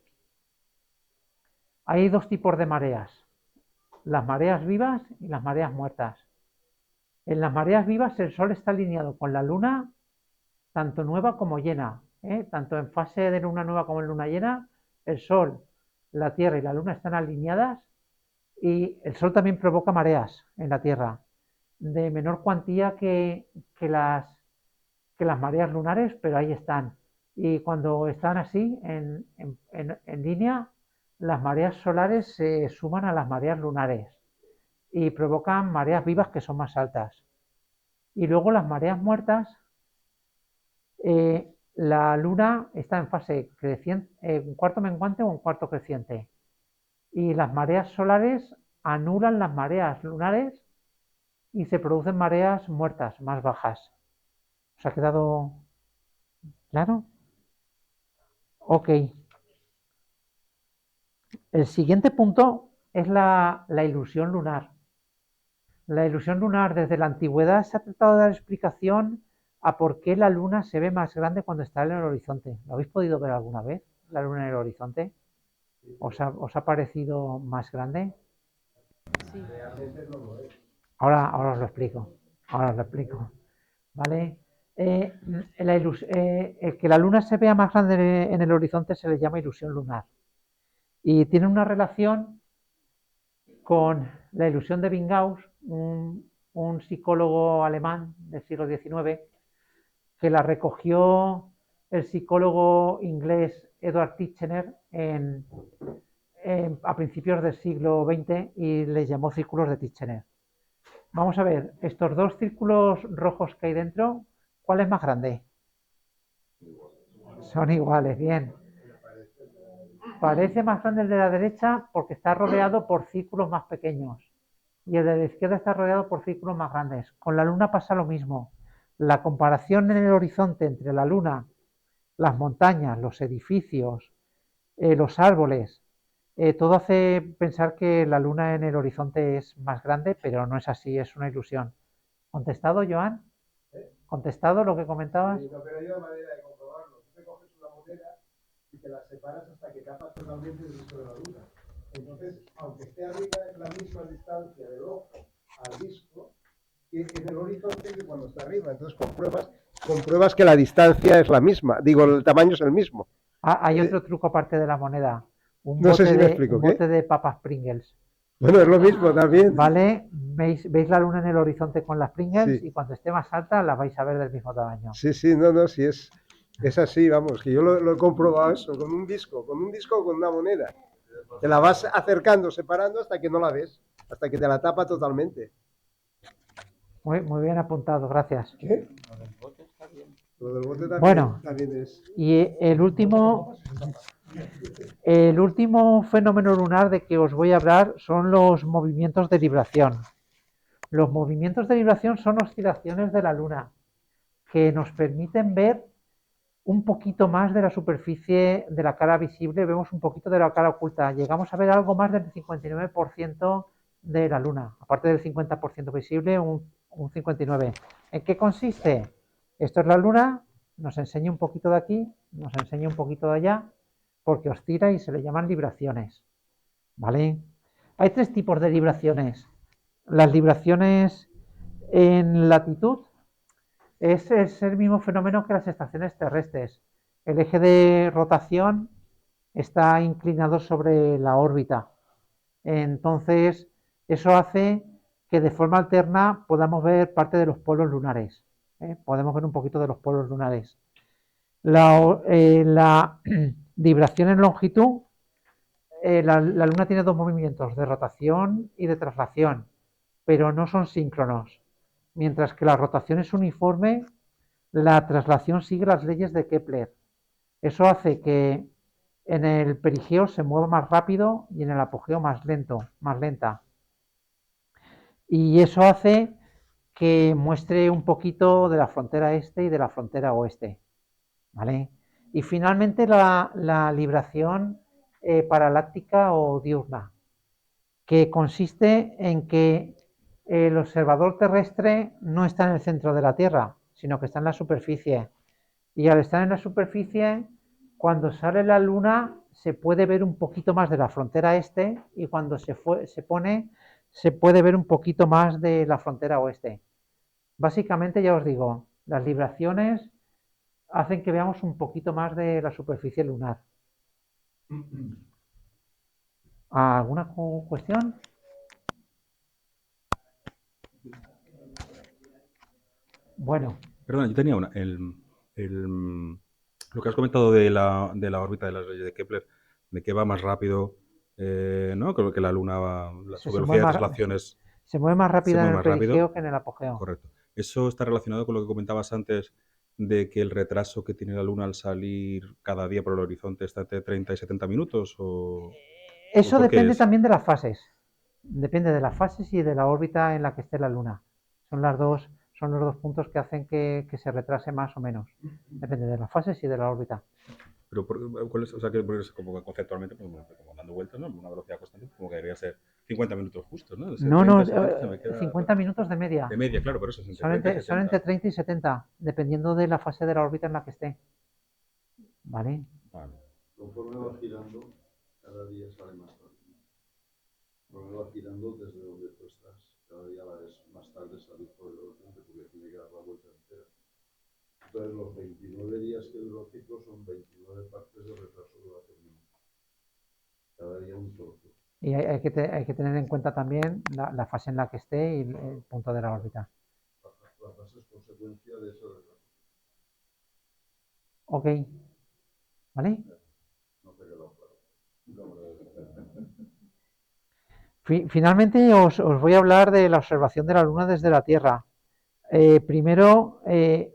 hay dos tipos de mareas: las mareas vivas y las mareas muertas. En las mareas vivas el Sol está alineado con la Luna, tanto nueva como llena. Tanto en fase de luna nueva como en luna llena, el Sol, la Tierra y la Luna están alineadas, y el Sol también provoca mareas en la Tierra, de menor cuantía que las mareas lunares, pero ahí están. Y cuando están así, en línea, las mareas solares se suman a las mareas lunares y provocan mareas vivas que son más altas. Y luego las mareas muertas, la luna está en fase creciente, un cuarto menguante o un cuarto creciente. Y las mareas solares anulan las mareas lunares y se producen mareas muertas, más bajas. ¿Os ha quedado claro? Ok. El siguiente punto es la ilusión lunar. La ilusión lunar, desde la antigüedad se ha tratado de dar explicación a por qué la luna se ve más grande cuando está en el horizonte. ¿Lo habéis podido ver alguna vez, la luna en el horizonte? ¿Os ha parecido más grande? Sí. Ahora os lo explico. Ahora os lo explico. ¿Vale? El que la luna se vea más grande en el horizonte se le llama ilusión lunar. Y tiene una relación con la ilusión de Bingaus, un psicólogo alemán del siglo XIX, que la recogió el psicólogo inglés Edward Titchener a principios del siglo XX y les llamó círculos de Titchener. Vamos a ver, estos dos círculos rojos que hay dentro, ¿cuál es más grande? Son iguales, bien. Parece más grande el de la derecha porque está rodeado por círculos más pequeños y el de la izquierda está rodeado por círculos más grandes. Con la luna pasa lo mismo. La comparación en el horizonte entre la luna, las montañas, los edificios, los árboles, todo hace pensar que la luna en el horizonte es más grande, pero no es así, es una ilusión. ¿Contestado, Joan? ¿Contestado lo que comentabas? Sí, no, pero hay una manera de comprobarlo. Tú te coges una moneda y te la separas hasta que tapas totalmente el disco de la luna. Entonces, aunque esté arriba, es la misma distancia del ojo al disco que en el horizonte que cuando está arriba. Entonces compruebas que la distancia es la misma. Digo, el tamaño es el mismo. Hay otro truco aparte de la moneda. No sé si me explico, un ¿qué? bote de papas Pringles. Bueno, es lo mismo también. ¿Vale? ¿Veis la luna en el horizonte con las Pringles? Sí. Y cuando esté más alta las vais a ver del mismo tamaño. Sí, no, sí, es así, vamos, que yo lo he comprobado eso, con un disco o con una moneda. Te la vas acercando, separando hasta que no la ves, hasta que te la tapa totalmente. Muy bien apuntado, gracias. ¿Qué? Lo del bote también, Bueno, también es. Y el último fenómeno lunar de que os voy a hablar son los movimientos de libración. Los movimientos de libración son oscilaciones de la luna que nos permiten ver un poquito más de la superficie de la cara visible, vemos un poquito de la cara oculta, llegamos a ver algo más del 59% de la luna, aparte del 50% visible, un 59%. ¿En qué consiste? Esto es la luna, nos enseña un poquito de aquí, nos enseña un poquito de allá, porque oscila y se le llaman libraciones, ¿vale? Hay tres tipos de libraciones. Las libraciones en latitud es el mismo fenómeno que las estaciones terrestres. El eje de rotación está inclinado sobre la órbita. Entonces, eso hace que de forma alterna podamos ver parte de los polos lunares. Podemos ver un poquito de los polos lunares. La libración en longitud, la luna tiene dos movimientos, de rotación y de traslación, pero no son síncronos. Mientras que la rotación es uniforme, la traslación sigue las leyes de Kepler. Eso hace que en el perigeo se mueva más rápido y en el apogeo más lenta. Y eso hace que muestre un poquito de la frontera este y de la frontera oeste, ¿vale? Y finalmente la libración paraláctica o diurna, que consiste en que el observador terrestre no está en el centro de la Tierra, sino que está en la superficie. Y al estar en la superficie, cuando sale la luna, se puede ver un poquito más de la frontera este y cuando se pone, se puede ver un poquito más de la frontera oeste. Básicamente, ya os digo, las libraciones hacen que veamos un poquito más de la superficie lunar. ¿Alguna cuestión? Bueno. Perdona, yo tenía una. Lo que has comentado de la órbita de las leyes de Kepler, de que va más rápido, ¿no? Creo que la Luna va, su velocidad de traslación se mueve más rápido en el perigeo que en el apogeo. Correcto. ¿Eso está relacionado con lo que comentabas antes de que el retraso que tiene la Luna al salir cada día por el horizonte está entre 30 y 70 minutos? Eso depende también de las fases. Depende de las fases y de la órbita en la que esté la Luna. Son los dos puntos que hacen que se retrase más o menos. Depende de las fases y de la órbita. Pero, ¿cuál es? O sea, que como conceptualmente, como dando vueltas, ¿no? Una velocidad constante, como que debería ser 50 minutos justos, ¿no? No, no, 70 se me queda 50 minutos de media. de media, claro, por eso es entre Son 30 y entre, son 70. entre 30 y 70, dependiendo de la fase de la órbita en la que esté. ¿Vale? Vale. Conforme va girando, cada día sale más tarde. Conforme va girando desde donde tú estás, cada día la ves más tarde salir por el horizonte porque tiene que dar la vuelta entera. Entonces los 29 días que dura el ciclo son 29 partes de retraso de la tormenta. Cada día un trozo. Y hay que tener en cuenta también la fase en la que esté y el punto de la órbita. La fase es consecuencia de ese retraso. Ok. ¿Vale? No te queda claro. Finalmente os voy a hablar de la observación de la Luna desde la Tierra. Primero, hay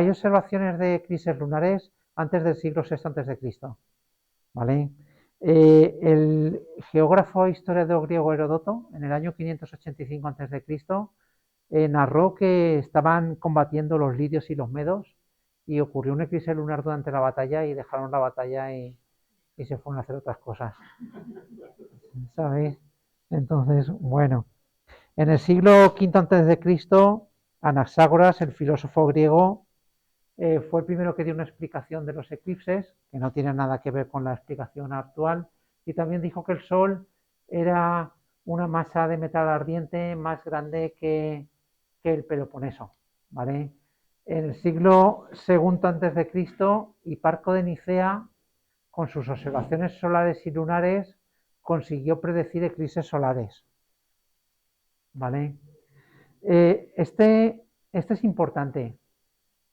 observaciones de eclipses lunares antes del siglo VI a.C. ¿Vale? El geógrafo e historiador griego Heródoto, en el año 585 a.C., narró que estaban combatiendo los lidios y los medos y ocurrió un eclipse lunar durante la batalla y dejaron la batalla y se fueron a hacer otras cosas. ¿Sabéis? Entonces, bueno, en el siglo V a.C., Anaxágoras, el filósofo griego, fue el primero que dio una explicación de los eclipses, que no tiene nada que ver con la explicación actual, y también dijo que el Sol era una masa de metal ardiente más grande que el Peloponeso, ¿vale? En el siglo II a.C., Hiparco de Nicea, con sus observaciones solares y lunares, consiguió predecir eclipses solares, ¿vale? Este es importante.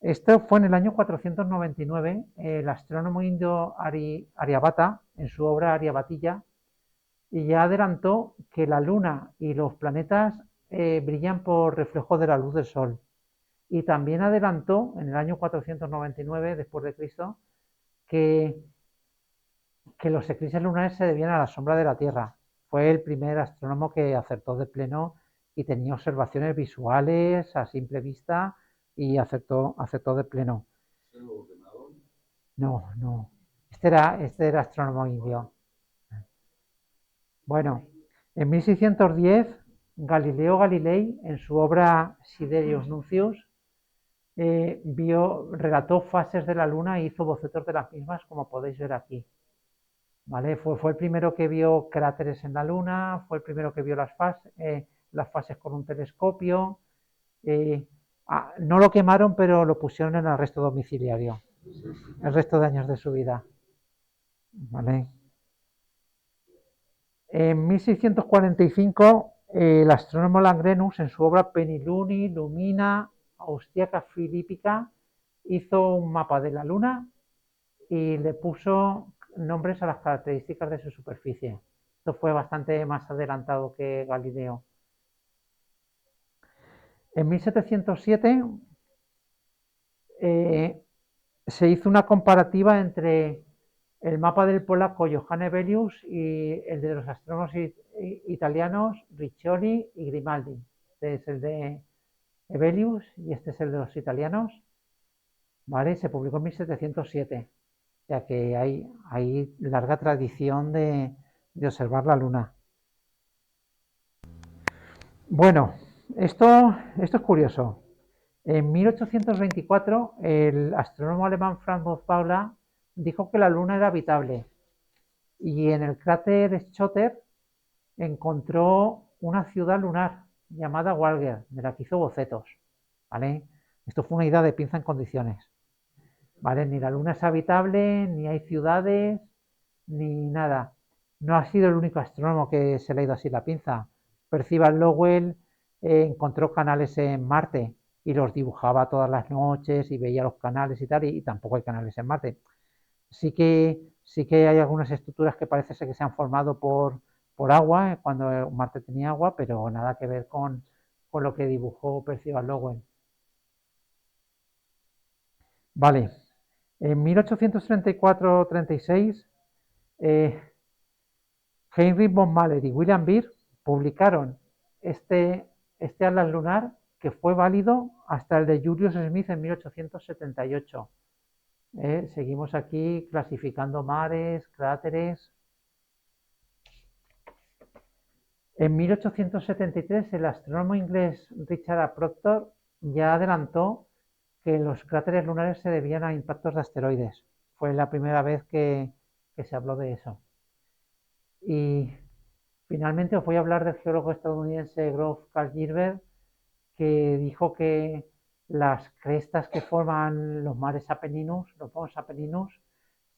Esto fue en el año 499, el astrónomo indio Aryabhata, en su obra Aryabhatilla, y ya adelantó que la Luna y los planetas brillan por reflejo de la luz del Sol. Y también adelantó, en el año 499 después de Cristo, que los eclipses lunares se debían a la sombra de la Tierra. Fue el primer astrónomo que acertó de pleno y tenía observaciones visuales a simple vista y acertó de pleno. No, no. Este era astrónomo indio. Bueno, en 1610, Galileo Galilei, en su obra Sidereus Nuncius, relató fases de la Luna e hizo bocetos de las mismas, como podéis ver aquí. ¿Vale? Fue el primero que vio cráteres en la Luna, fue el primero que vio las fases con un telescopio. No lo quemaron, pero lo pusieron en arresto domiciliario el resto de años de su vida. ¿Vale? En 1645, el astrónomo Langrenus, en su obra Peniluni Lumina Austriaca Philippica, hizo un mapa de la Luna y le puso nombres a las características de su superficie. Esto fue bastante más adelantado que Galileo. En 1707 se hizo una comparativa entre el mapa del polaco Johann Hevelius y el de los astrónomos italianos Riccioli y Grimaldi. Este es el de Hevelius y este es el de los italianos. ¿Vale? Se publicó en 1707. Ya que hay larga tradición de observar la Luna. Bueno, esto es curioso. En 1824, el astrónomo alemán Franz von Paula dijo que la Luna era habitable y en el cráter Schotter encontró una ciudad lunar llamada Walger, de la que hizo bocetos. ¿Vale? Esto fue una idea de pinza en condiciones. ¿Vale? Ni la Luna es habitable, ni hay ciudades, ni nada. No ha sido el único astrónomo que se le ha ido así la pinza. Percival Lowell encontró canales en Marte y los dibujaba todas las noches y veía los canales y tal, y tampoco hay canales en Marte. Sí que hay algunas estructuras que parece ser que se han formado por agua, cuando Marte tenía agua, pero nada que ver con lo que dibujó Percival Lowell. Vale. En 1834-36, Heinrich von Mahler y William Beer publicaron este atlas lunar, que fue válido hasta el de Julius Smith en 1878. Seguimos aquí clasificando mares, cráteres. En 1873, el astrónomo inglés Richard A. Proctor ya adelantó que los cráteres lunares se debían a impactos de asteroides. Fue la primera vez que se habló de eso. Y finalmente os voy a hablar del geólogo estadounidense Grof Karl Gilbert, que dijo que las crestas que forman los mares Apenninus, los montes Apenninus,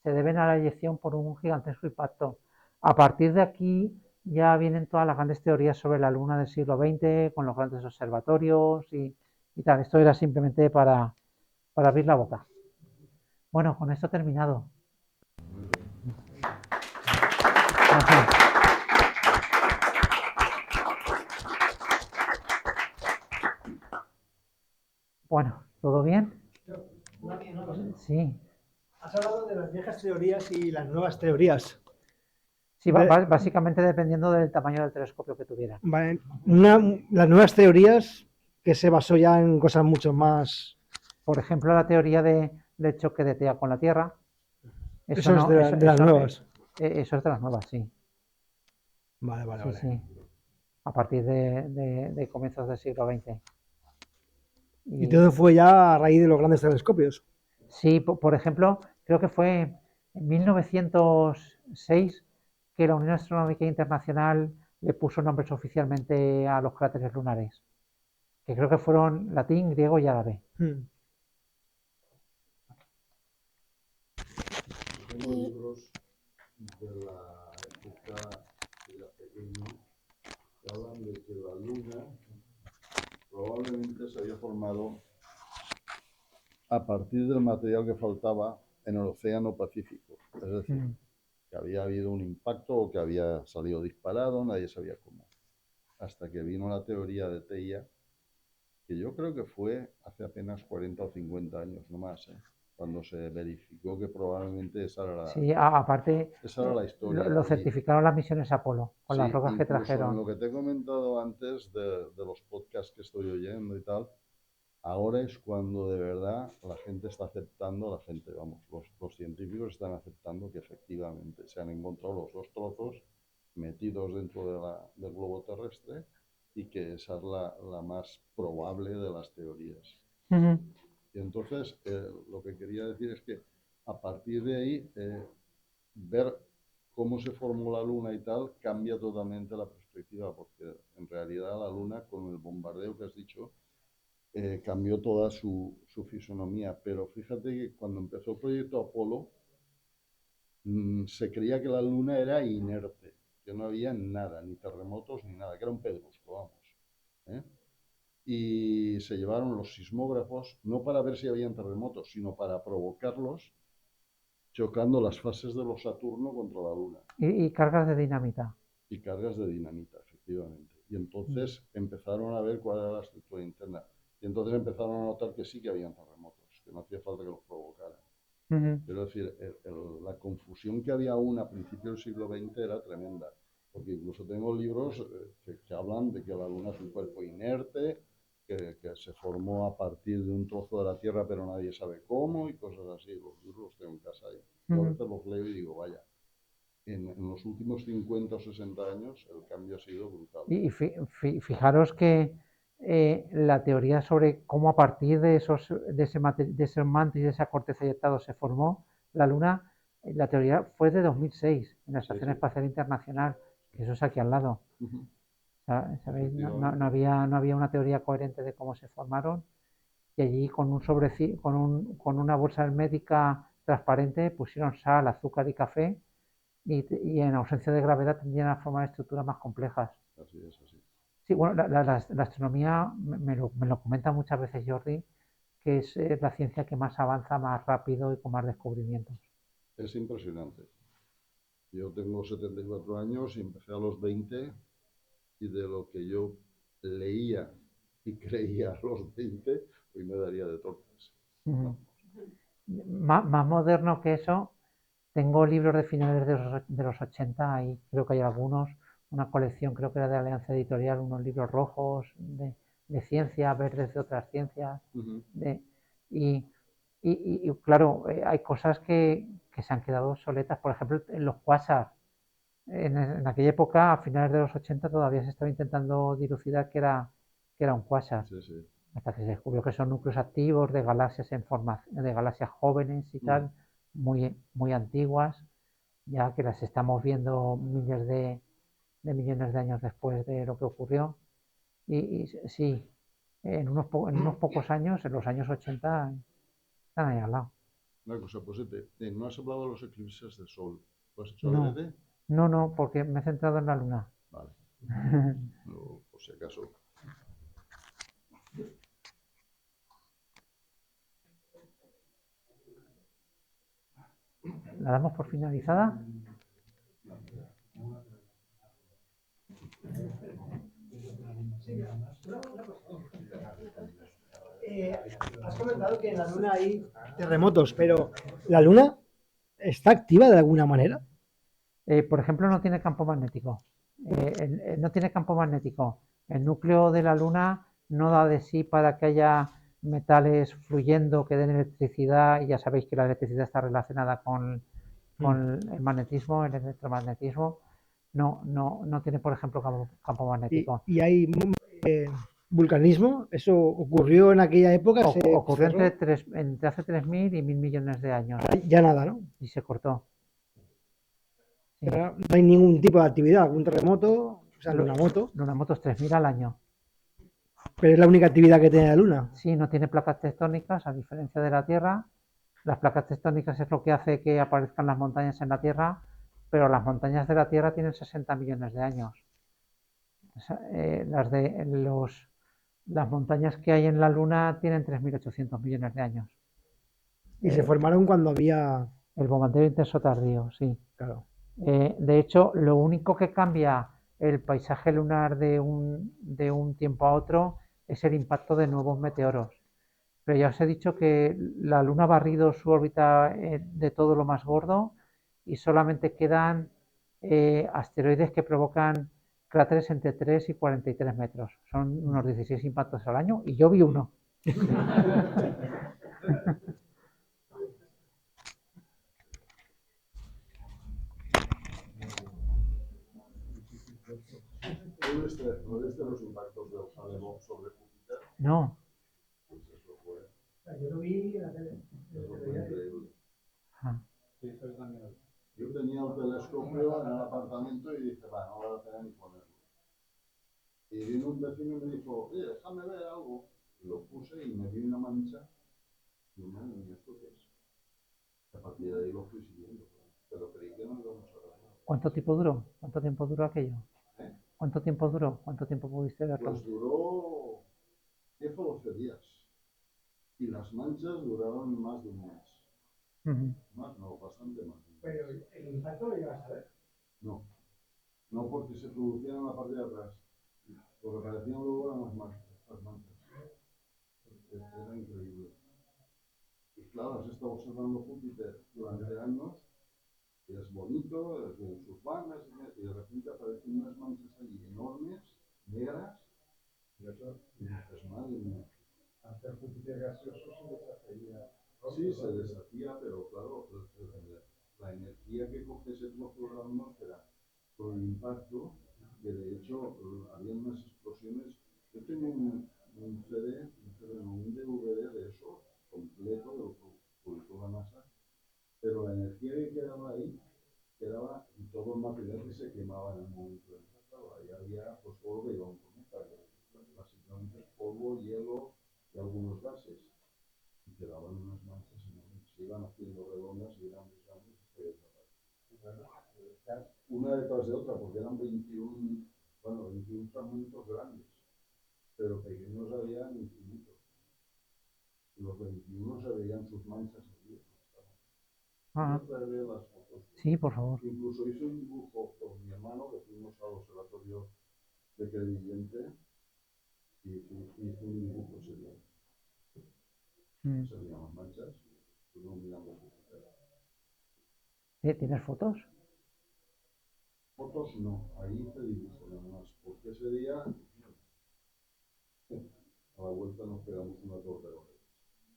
se deben a la eyección por un gigantesco impacto. A partir de aquí ya vienen todas las grandes teorías sobre la Luna del siglo XX, con los grandes observatorios y tal. Esto era simplemente para abrir la boca. Bueno, con esto he terminado. Gracias. Bueno, ¿todo bien? Una cosa. Sí. Has hablado de las viejas teorías y las nuevas teorías. Sí, básicamente dependiendo del tamaño del telescopio que tuviera. Vale. Las nuevas teorías que se basó ya en cosas mucho más... Por ejemplo, la teoría del choque de Tea con la Tierra. Eso es de las nuevas. Eso es de las nuevas, sí. Vale. Sí. A partir de comienzos del siglo XX. Y todo fue ya a raíz de los grandes telescopios. Sí, por ejemplo, creo que fue en 1906 que la Unión Astronómica Internacional le puso nombres oficialmente a los cráteres lunares, que creo que fueron latín, griego y árabe. Tengo libros de la época de la pequeña que hablan de que la Luna probablemente se había formado a partir del material que faltaba en el Océano Pacífico. Es decir, que había habido un impacto o que había salido disparado, nadie sabía cómo. Hasta que vino la teoría de Theia, que yo creo que fue hace apenas 40 o 50 años, no más, cuando se verificó que probablemente esa era la, sí, aparte, esa era la historia. Lo certificaron las misiones Apolo, con las rocas que incluso trajeron. En lo que te he comentado antes de los podcasts que estoy oyendo y tal, ahora es cuando de verdad la gente está aceptando, los científicos están aceptando que efectivamente se han encontrado los dos trozos metidos dentro del globo terrestre y que esa es la más probable de las teorías. Y entonces, lo que quería decir es que a partir de ahí, ver cómo se formó la Luna y tal, cambia totalmente la perspectiva, porque en realidad la Luna, con el bombardeo que has dicho, cambió toda su fisonomía. Pero fíjate que cuando empezó el proyecto Apolo, se creía que la Luna era inerte, que no había nada, ni terremotos ni nada, que era un pedrusco, vamos. Y se llevaron los sismógrafos, no para ver si habían terremotos, sino para provocarlos, chocando las fases de los Saturno contra la Luna. Y cargas de dinamita. Y cargas de dinamita, efectivamente. Y entonces empezaron a ver cuál era la estructura interna. Y entonces empezaron a notar que sí que habían terremotos, que no hacía falta que los provocaran. Pero es decir, la confusión que había aún a principios del siglo XX era tremenda. Porque incluso tengo libros que hablan de que la Luna es un cuerpo inerte, que se formó a partir de un trozo de la Tierra, pero nadie sabe cómo, y cosas así. Los libros los tengo en casa ahí. Yo a veces los leo y digo, vaya, en los últimos 50 o 60 años el cambio ha sido brutal. Y fijaros que la teoría sobre cómo a partir de ese manto y de esa corteza eyectado se formó la Luna, la teoría fue de 2006 en la Estación Espacial Internacional, que eso es aquí al lado. ¿Sabéis? No había una teoría coherente de cómo se formaron, y allí con una bolsa hermética transparente pusieron sal, azúcar y café, y en ausencia de gravedad tendrían a formar estructuras más complejas. Así es, así. Sí, bueno, la astronomía me lo comenta muchas veces Jordi, que es la ciencia que más avanza, más rápido y con más descubrimientos. Es impresionante. Yo tengo 74 años y empecé a los 20, y de lo que yo leía y creía a los 20, hoy me daría de tortas. Más moderno que eso, tengo libros de finales de los 80, ahí creo que hay algunos, una colección, creo que era de Alianza Editorial, unos libros rojos de ciencia, verdes de otras ciencias. Y claro, hay cosas que se han quedado obsoletas. Por ejemplo, en los quasars. en aquella época, a finales de los 80, todavía se estaba intentando dilucidar que era un cuásar, Sí, sí. hasta que se descubrió que son núcleos activos de galaxias de galaxias jóvenes y tal, muy antiguas, ya que las estamos viendo miles de millones de años después de lo que ocurrió. Y sí, en unos pocos años, en los años 80, están ahí al lado. Una cosa, pues no has hablado de los eclipses de sol. ¿Lo has hecho No, adrede? no, porque me he centrado en la luna. Vale. No, por si acaso. ¿La damos por finalizada? Has comentado que en la Luna hay terremotos, pero ¿la Luna está activa de alguna manera? Por ejemplo, no tiene campo magnético. No tiene campo magnético. El núcleo de la Luna no da de sí para que haya metales fluyendo que den electricidad, y ya sabéis que la electricidad está relacionada con el magnetismo, el electromagnetismo. No tiene, por ejemplo, campo magnético. ¿Y hay vulcanismo? ¿Eso ocurrió en aquella época? Ocurrió entre hace 3.000 y 1.000 millones de años Ya nada, ¿no? y se cortó. Sí. Pero no hay ningún tipo de actividad, algún terremoto, o sea, lunamoto, Lunamotos 3.000 al año. pero es la única actividad que tiene la Luna. Sí, no tiene placas tectónicas, a diferencia de la Tierra. Las placas tectónicas es lo que hace que aparezcan las montañas en la Tierra, pero las montañas de la Tierra tienen 60 millones de años. O sea, las montañas que hay en la Luna tienen 3.800 millones de años. Y se formaron cuando había... El bombardeo intenso tardío, sí. Claro. De hecho, lo único que cambia el paisaje lunar de un tiempo a otro es el impacto de nuevos meteoros. Pero ya os he dicho que la Luna ha barrido su órbita de todo lo más gordo y solamente quedan asteroides que provocan cráteres entre 3 y 43 metros. Son unos 16 impactos al año y yo vi uno. ¿No viste los impactos del Hale-Bopp sobre Júpiter? No. Pues eso fue. Yo lo vi en la tele. Eso fue increíble. Ah. Yo tenía el telescopio en el apartamento y dije, va, no vale la pena ni ponerlo. Y vino un vecino y me dijo, oye, déjame ver algo. Y lo puse y me vi una mancha. Y madre mía, ¿esto qué es? A partir de ahí lo fui siguiendo, pero creí que no íbamos a ver nada. ¿Cuánto tiempo duró? ¿Cuánto tiempo duró aquello? ¿Cuánto tiempo duró? ¿Cuánto tiempo pudiste verlo? Pues duró 10 o 12 días. Y las manchas duraron más de un mes. Más no, bastante más. Pero el impacto lo llevas a ver. No, no porque se producían en la parte de atrás. Lo que parecían luego eran las manchas. Era increíble. Y claro, has estado observando Júpiter durante años, y es bonito, en sus bandas, y de repente aparecen unas manchas allí enormes, negras, y dices, madre mía. Hacer Júpiter gaseoso se deshacería. Sí, se deshacía, pero claro, la energía que coge ese trozo de la atmósfera con el impacto, que de hecho había unas explosiones. Yo tenía un CD, un DVD de eso, completo, de lo que publicó la NASA, pero la energía que quedaba ahí, quedaba y todo el material que se quemaba en el momento del impacto. Ahí había pues polvo y un cometa, básicamente polvo, hielo y algunos gases. Y quedaban unas manchas enormes, se iban haciendo redondas y grandes hasta que desaparecían. Una detrás de otra, porque eran 21 fragmentos grandes, pero pequeños había infinitos. Y los 21 se veían sus manchas allí. Ver las fotos. Sí, por favor. Incluso hice un dibujo con mi hermano, que fuimos al observatorio de Crevillente, y hice un dibujo ese día. Se veían manchas, estuvimos mirando Júpiter. ¿Tienes fotos? Fotos no, ahí hice dibujo nada más, porque ese día a la vuelta nos pegamos una torta de orejas.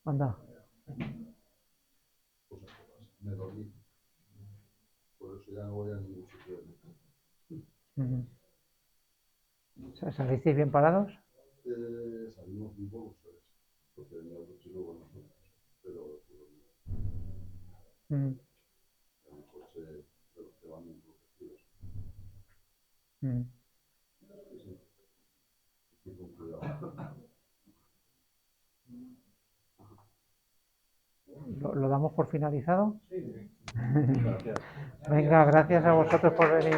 Anda. Cosas que pasan, me dormí. Por eso ya no voy a ningún sitio de ¿Salisteis bien parados? Salimos vivos los tres, porque venía otro chico con nosotros, pero Mm, el coche de los que van enloquecidos. mm. Y con cuidado. ¿Lo damos por finalizado? Gracias. Venga, gracias a vosotros por venir.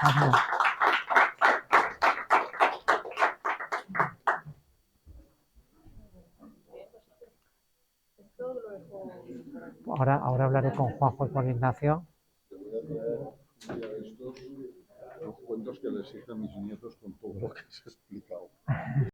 Ajá. Esto lo dejo. Ahora hablaré con Juanjo y con Ignacio. Te voy a traer un día de estos los cuentos que les hice a mis nietos con todo lo que os he explicado.